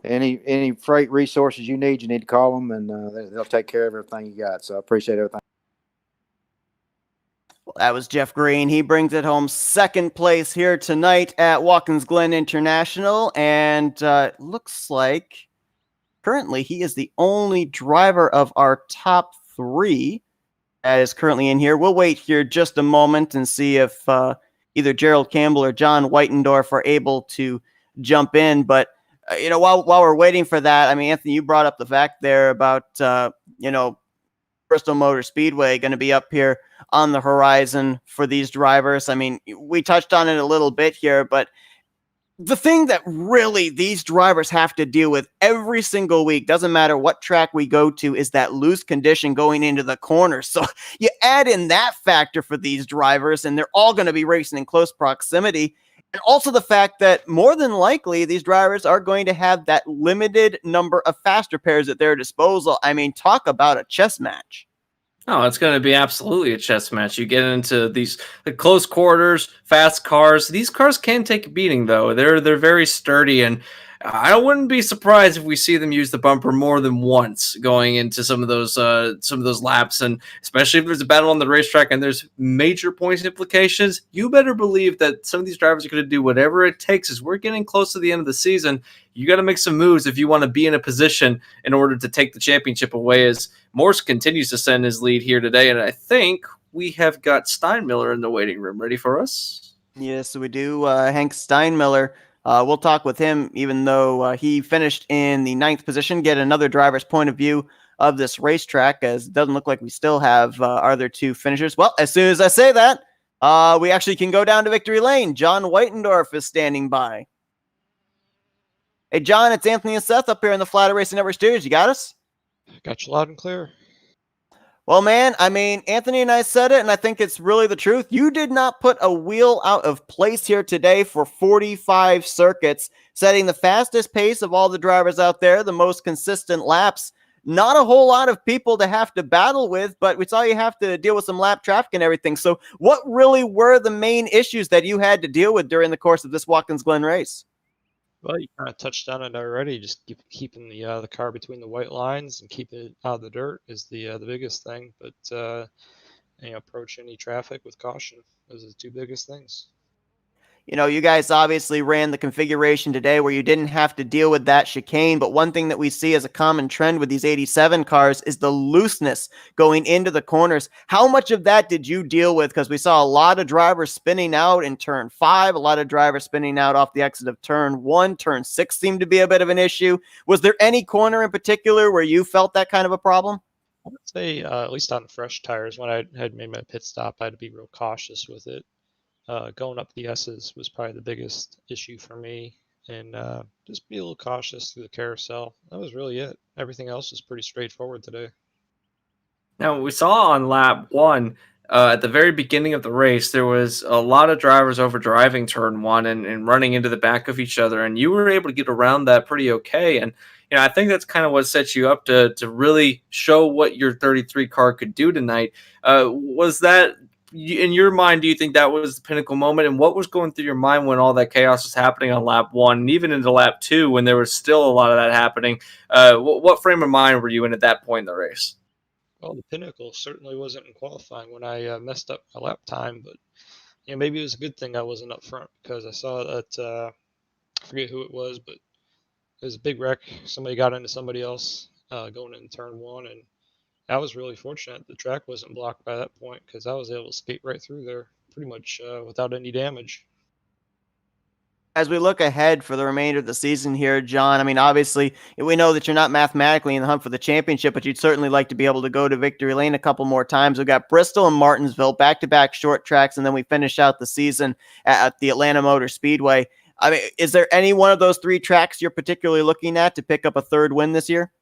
any freight resources you need to call them, and they'll take care of everything you got. So I appreciate everything. Well, that was Jeff Green. He brings it home second place here tonight at Watkins Glen International. And looks like currently he is the only driver of our top three that is currently in here. We'll wait here just a moment and see if either Gerald Campbell or John Whitendorf are able to jump in. But, while we're waiting for that, I mean, Anthony, you brought up the fact there about, Bristol Motor Speedway going to be up here on the horizon for these drivers. I mean, we touched on it a little bit here, but the thing that really these drivers have to deal with every single week, doesn't matter what track we go to, is that loose condition going into the corners. So you add in that factor for these drivers, and they're all going to be racing in close proximity. And also the fact that more than likely these drivers are going to have that limited number of faster pairs at their disposal. I mean, talk about a chess match. Oh, it's going to be absolutely a chess match. You get into the close quarters, fast cars. These cars can take a beating, though. They're very sturdy, and I wouldn't be surprised if we see them use the bumper more than once going into some of those laps. And especially if there's a battle on the racetrack and there's major points implications, you better believe that some of these drivers are going to do whatever it takes. As we're getting close to the end of the season, you got to make some moves if you want to be in a position in order to take the championship away, as Morse continues to send his lead here today. And I think we have got Steinmiller in the waiting room ready for us. Yes, we do. Hank Steinmiller. We'll talk with him, even though he finished in the 9th position, get another driver's point of view of this racetrack, as it doesn't look like we still have our other two finishers. Well, as soon as I say that, we actually can go down to victory lane. John Whitendorf is standing by. Hey, John, it's Anthony and Seth up here in the Flatout Racing Network studios. You got us? Got you loud and clear. Well, man, I mean, Anthony and I said it, and I think it's really the truth. You did not put a wheel out of place here today for 45 circuits, setting the fastest pace of all the drivers out there, the most consistent laps. Not a whole lot of people to have to battle with, but we saw you have to deal with some lap traffic and everything. So what really were the main issues that you had to deal with during the course of this Watkins Glen race? Well, you kind of touched on it already. Just keeping the car between the white lines and keep it out of the dirt is the biggest thing. But approach any traffic with caution. Those are the two biggest things. You guys obviously ran the configuration today where you didn't have to deal with that chicane, but one thing that we see as a common trend with these 87 cars is the looseness going into the corners. How much of that did you deal with? Because we saw a lot of drivers spinning out in turn 5, a lot of drivers spinning out off the exit of turn 1, turn 6 seemed to be a bit of an issue. Was there any corner in particular where you felt that kind of a problem? I would say, at least on fresh tires, when I had made my pit stop, I had to be real cautious with it. Going up the S's was probably the biggest issue for me, and just be a little cautious through the carousel. That was really it. Everything else was pretty straightforward today. Now, we saw on lap 1 at the very beginning of the race, there was a lot of drivers over driving turn one and running into the back of each other, and you were able to get around that pretty okay. And I think that's kind of what sets you up to really show what your 33 car could do tonight. Was that in your mind? Do you think that was the pinnacle moment? And what was going through your mind when all that chaos was happening on lap one, and even into lap two, when there was still a lot of that happening? What frame of mind were you in at that point in the race? Well, the pinnacle certainly wasn't in qualifying when I messed up my lap time, but maybe it was a good thing I wasn't up front because I saw that I forget who it was, but it was a big wreck. Somebody got into somebody else going in turn one, and I was really fortunate the track wasn't blocked by that point because I was able to skate right through there pretty much without any damage. As we look ahead for the remainder of the season here, John, I mean, obviously, we know that you're not mathematically in the hunt for the championship, but you'd certainly like to be able to go to victory lane a couple more times. We've got Bristol and Martinsville, back-to-back short tracks, and then we finish out the season at the Atlanta Motor Speedway. I mean, is there any one of those three tracks you're particularly looking at to pick up a third win this year?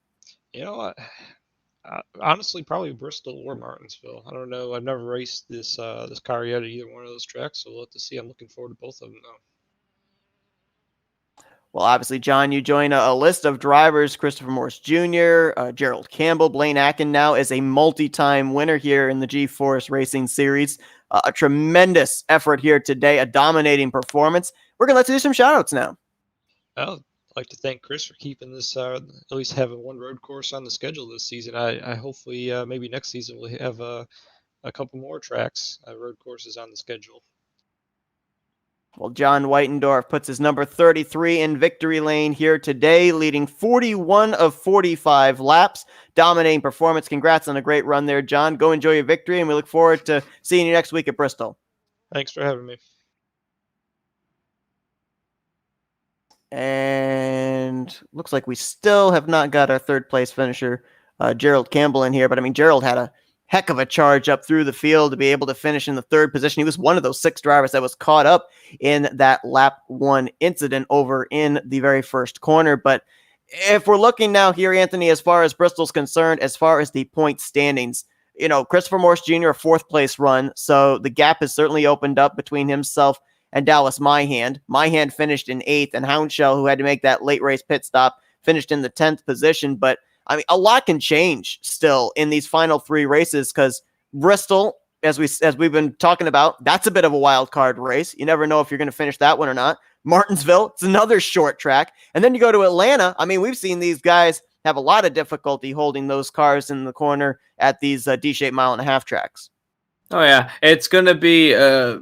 Honestly, probably Bristol or Martinsville. I don't know. I've never raced this car yet at either one of those tracks, so we'll have to see. I'm looking forward to both of them, though. Well, obviously, John, you join a list of drivers: Christopher Morse Jr., Gerald Campbell, Blaine Akin now is a multi-time winner here in the G-Force Racing Series. A tremendous effort here today, a dominating performance. We're going to let you do some shout-outs now. I'd like to thank Chris for keeping this, at least having one road course on the schedule this season. I hopefully, maybe next season we'll have a couple more tracks, road courses on the schedule. Well, John Whitendorf puts his number 33 in victory lane here today, leading 41 of 45 laps. Dominating performance. Congrats on a great run there, John. Go enjoy your victory, and we look forward to seeing you next week at Bristol. Thanks for having me. And looks like we still have not got our third place finisher, Gerald Campbell, in here. But I mean, Gerald had a heck of a charge up through the field to be able to finish in the third position. He was one of those 6 drivers that was caught up in that lap 1 incident over in the very first corner. But if we're looking now here, Anthony, as far as Bristol's concerned, as far as the point standings, Christopher Morse Jr., a 4th place run. So the gap has certainly opened up between himself and Dallas Myhand. Myhand finished in 8th, and Houndshell, who had to make that late race pit stop, finished in the 10th position. But I mean, a lot can change still in these final 3 races because Bristol, as we've been talking about, that's a bit of a wild card race. You never know if you're going to finish that one or not. Martinsville, it's another short track. And then you go to Atlanta. I mean, we've seen these guys have a lot of difficulty holding those cars in the corner at these D-shaped mile-and-a-half tracks. Oh, yeah. It's going to be, they're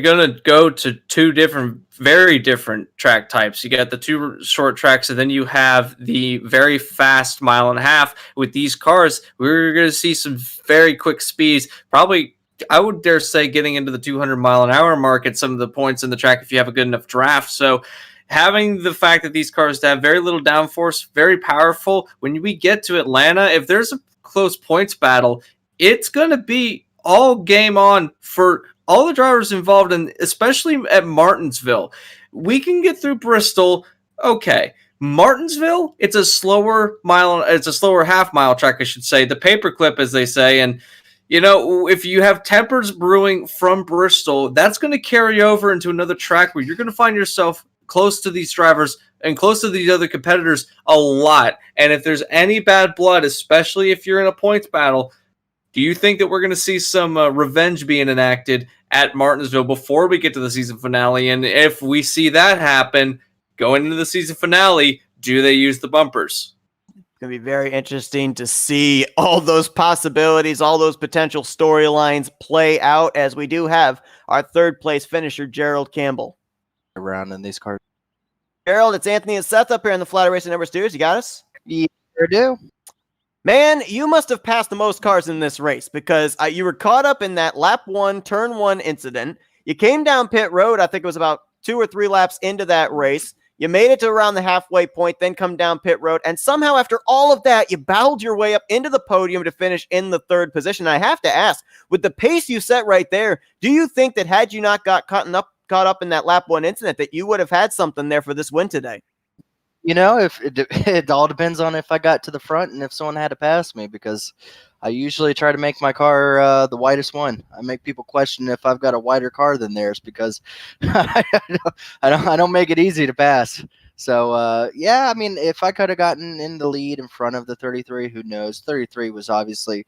going to go to 2 very different track types. You got the 2 short tracks, and then you have the very fast mile-and-a-half. With these cars, we're going to see some very quick speeds. Probably, I would dare say, getting into the 200-mile-an-hour mark at some of the points in the track if you have a good enough draft. So having the fact that these cars have very little downforce, very powerful, when we get to Atlanta, if there's a close points battle, it's going to be all game on for all the drivers involved, and especially at Martinsville. We can get through Bristol. Okay. Martinsville, it's a slower half mile track, I should say. The paperclip, as they say. And, if you have tempers brewing from Bristol, that's going to carry over into another track where you're going to find yourself close to these drivers and close to these other competitors a lot. And if there's any bad blood, especially if you're in a points battle, do you think that we're going to see some revenge being enacted at Martinsville before we get to the season finale? And if we see that happen going into the season finale, do they use the bumpers? It's going to be very interesting to see all those possibilities, all those potential storylines play out as we do have our 3rd place finisher, Gerald Campbell. Around in these cars. Gerald, it's Anthony and Seth up here in the Flatout Racing Network studios. You got us? Yeah, sure do. Man, you must have passed the most cars in this race because you were caught up in that lap 1, turn 1 incident. You came down pit road. I think it was about 2 or 3 laps into that race. You made it to around the halfway point, then come down pit road. And somehow after all of that, you battled your way up into the podium to finish in the 3rd position. I have to ask, with the pace you set right there, do you think that had you not got caught up in that lap 1 incident, that you would have had something there for this win today? if it all depends on if I got to the front and if someone had to pass me, because I usually try to make my car the widest one. I make people question if I've got a wider car than theirs because I don't make it easy to pass. So yeah, I mean, if I could have gotten in the lead in front of the 33, who knows? 33 was obviously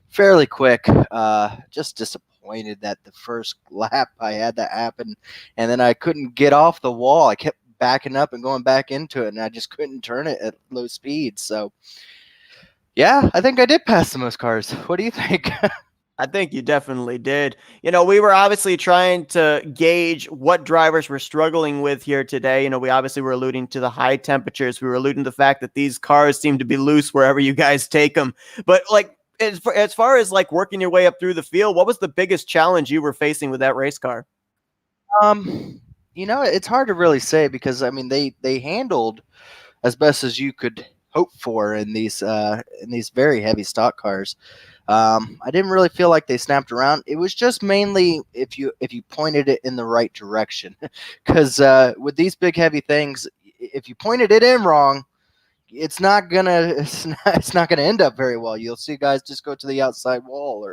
fairly quick. Just disappointed that the first lap I had that happen, and then I couldn't get off the wall. I kept backing up and going back into it, and I just couldn't turn it at low speed. So yeah, I think I did pass the most cars. What do you think? I think you definitely did. We were obviously trying to gauge what drivers were struggling with here today. We obviously were alluding to the high temperatures. We were alluding to the fact that these cars seem to be loose wherever you guys take them. But like, as far as like working your way up through the field, what was the biggest challenge you were facing with that race car? It's hard to really say because I mean they handled as best as you could hope for in these very heavy stock cars. I didn't really feel like they snapped around. It was just mainly if you pointed it in the right direction, because with these big heavy things, if you pointed it in wrong, it's not gonna end up very well. You'll see guys just go to the outside wall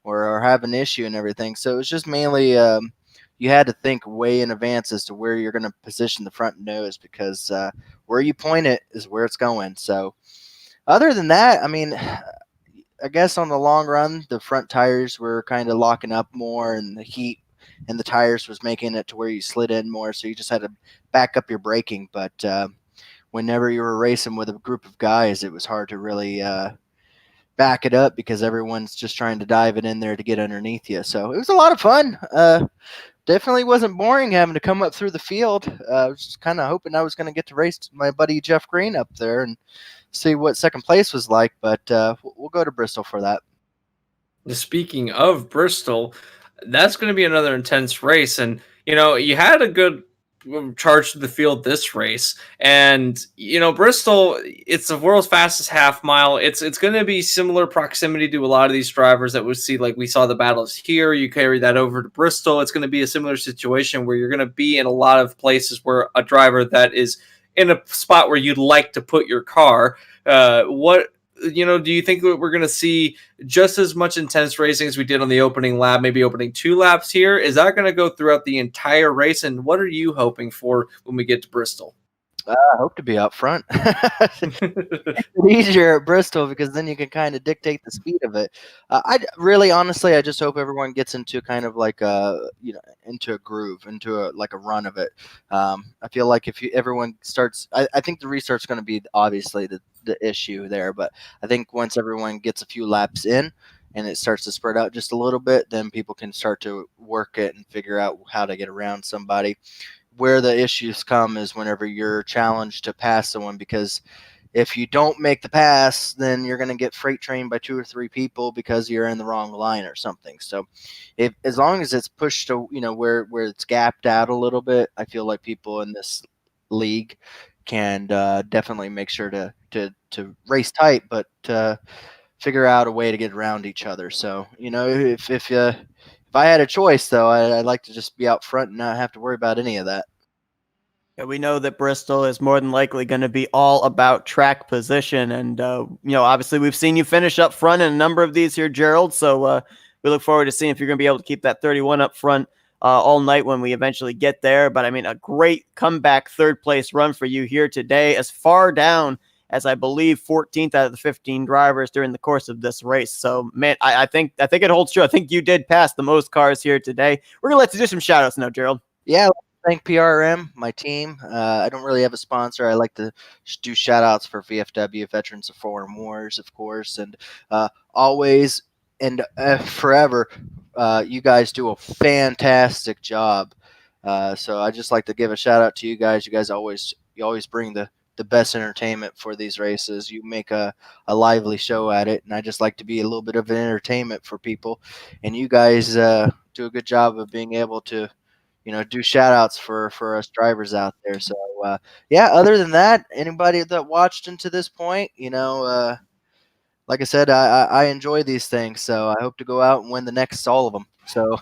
or have an issue and everything. So it's just mainly you had to think way in advance as to where you're going to position the front nose, because where you point it is where it's going. So other than that, I mean, I guess on the long run, the front tires were kind of locking up more, and the heat and the tires was making it to where you slid in more. So you just had to back up your braking. But whenever you were racing with a group of guys, it was hard to really back it up because everyone's just trying to dive it in there to get underneath you. So it was a lot of fun. Definitely wasn't boring having to come up through the field. I was just kind of hoping I was going to get to race my buddy Jeff Green up there and see what second place was like, but we'll go to Bristol for that. Speaking of Bristol, that's going to be another intense race. And, you had a good charge to the field this race. And, Bristol, it's the world's fastest half mile. It's going to be similar proximity to a lot of these drivers that we see, like we saw the battles here. You carry that over to Bristol. It's going to be a similar situation where you're going to be in a lot of places where a driver that is in a spot where you'd like to put your car. Do you think that we're going to see just as much intense racing as we did on the opening lap, maybe opening 2 laps here? Is that going to go throughout the entire race? And what are you hoping for when we get to Bristol? I hope to be up front. It's easier at Bristol because then you can kind of dictate the speed of it. Honestly, I just hope everyone gets into kind of like into a groove, into a run of it. I feel like if everyone starts, I think the restart's going to be obviously the issue there, but I think once everyone gets a few laps in and it starts to spread out just a little bit, then people can start to work it and figure out how to get around somebody. Where the issues come is whenever you're challenged to pass someone, because if you don't make the pass, then you're going to get freight trained by 2 or 3 people because you're in the wrong line or something. So as long as it's pushed to, where it's gapped out a little bit, I feel like people in this league can definitely make sure to race tight, but figure out a way to get around each other. So, if I had a choice, though, I'd like to just be out front and not have to worry about any of that. Yeah, we know that Bristol is more than likely going to be all about track position. And, obviously we've seen you finish up front in a number of these here, Gerald. So we look forward to seeing if you're going to be able to keep that 31 up front all night when we eventually get there. But, I mean, a great comeback third-place run for you here today, as far down as I believe 14th out of the 15 drivers during the course of this race. So, man, I think it holds true. I think you did pass the most cars here today. We're going to let you do some shout-outs now, Gerald. Yeah, thank PRM, my team. I don't really have a sponsor. I like to do shout-outs for VFW, Veterans of Foreign Wars, of course, and always and forever, you guys do a fantastic job. So I just like to give a shout-out to you guys. You guys always bring the best entertainment for these races. You make a lively show at it, and I just like to be a little bit of an entertainment for people, and you guys do a good job of being able to do shout outs for us drivers out there. So other than that, anybody that watched into this point, like I said, I enjoy these things, so I hope to go out and win the next all of them. So,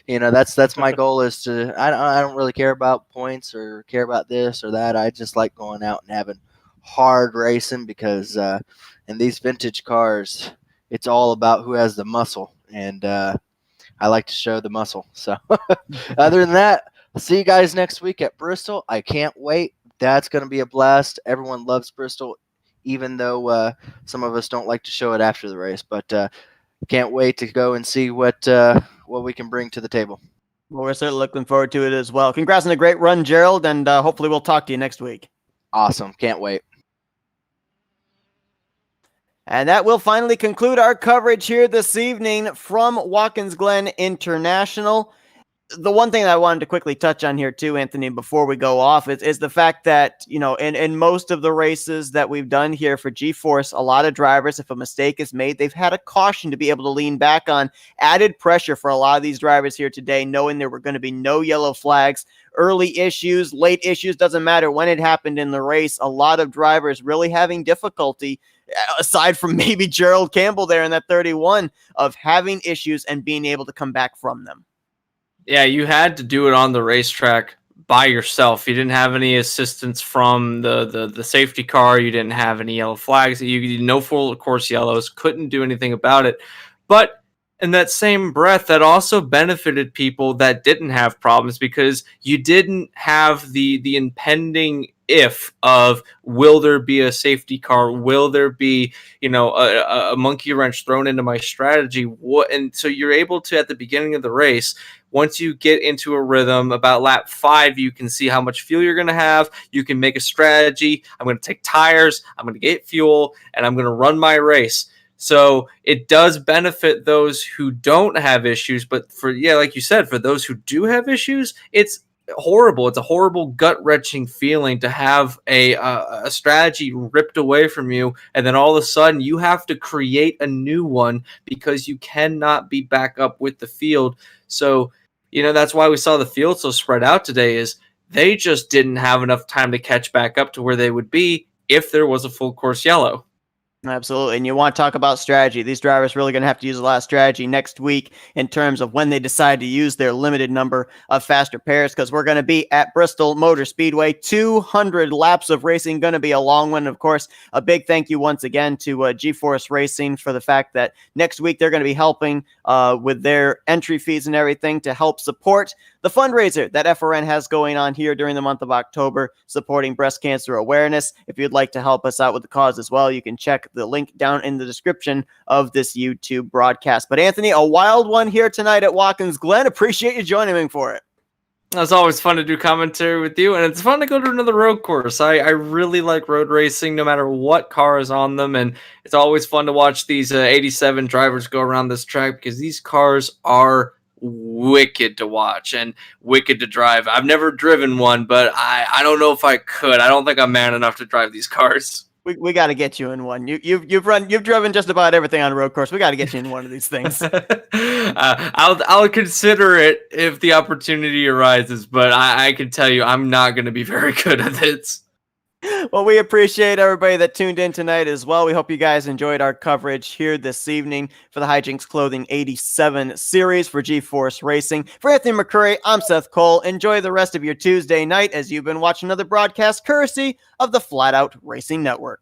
that's my goal is to. I don't really care about points or care about this or that. I just like going out and having hard racing because in these vintage cars, it's all about who has the muscle, and I like to show the muscle. So, other than that, I'll see you guys next week at Bristol. I can't wait. That's going to be a blast. Everyone loves Bristol, even though some of us don't like to show it after the race. But can't wait to go and see what we can bring to the table. Well, we're certainly looking forward to it as well. Congrats on a great run, Gerald, and hopefully we'll talk to you next week. Awesome. Can't wait. And that will finally conclude our coverage here this evening from Watkins Glen International. The one thing that I wanted to quickly touch on here too, Anthony, before we go off is the fact that, in most of the races that we've done here for G-Force, a lot of drivers, if a mistake is made, they've had a caution to be able to lean back on. Added pressure for a lot of these drivers here today, knowing there were going to be no yellow flags, early issues, late issues, doesn't matter when it happened in the race. A lot of drivers really having difficulty, aside from maybe Gerald Campbell there in that 31, of having issues and being able to come back from them. Yeah, you had to do it on the racetrack by yourself. You didn't have any assistance from the safety car. You didn't have any yellow flags. You no full course yellows. Couldn't do anything about it. But in that same breath, that also benefited people that didn't have problems because you didn't have the impending if of will there be a safety car? Will there be a monkey wrench thrown into my strategy? And so you're able to, at the beginning of the race, once you get into a rhythm, about lap 5, you can see how much fuel you're going to have. You can make a strategy. I'm going to take tires. I'm going to get fuel, and I'm going to run my race. So it does benefit those who don't have issues. But like you said, for those who do have issues, it's horrible. It's a horrible, gut-wrenching feeling to have a strategy ripped away from you, and then all of a sudden you have to create a new one because you cannot be back up with the field. So that's why we saw the field so spread out today, is they just didn't have enough time to catch back up to where they would be if there was a full course yellow. Absolutely. And you want to talk about strategy. These drivers really going to have to use a lot of strategy next week in terms of when they decide to use their limited number of faster pairs, because we're going to be at Bristol Motor Speedway. 200 laps of racing, going to be a long one. Of course, a big thank you once again to G-Force Racing for the fact that next week they're going to be helping with their entry fees and everything to help support the fundraiser that FRN has going on here during the month of October, supporting breast cancer awareness. If you'd like to help us out with the cause as well, you can check the link down in the description of this YouTube broadcast. But Anthony, a wild one here tonight at Watkins Glen. Appreciate you joining me for it. It's always fun to do commentary with you, and it's fun to go to another road course. I really like road racing, no matter what car is on them, and it's always fun to watch these 87 drivers go around this track because these cars are wicked to watch and wicked to drive. I've never driven one, but I don't know if I could. I don't think I'm man enough to drive these cars. We got to get you in one. You've driven just about everything on a road course. We got to get you in one of these things. I'll consider it if the opportunity arises, but I can tell you I'm not going to be very good at it. Well, we appreciate everybody that tuned in tonight as well. We hope you guys enjoyed our coverage here this evening for the Hijinx Clothing 87 series for G-Force Racing. For Anthony McCurry, I'm Seth Cole. Enjoy the rest of your Tuesday night as you've been watching another broadcast courtesy of the Flatout Racing Network.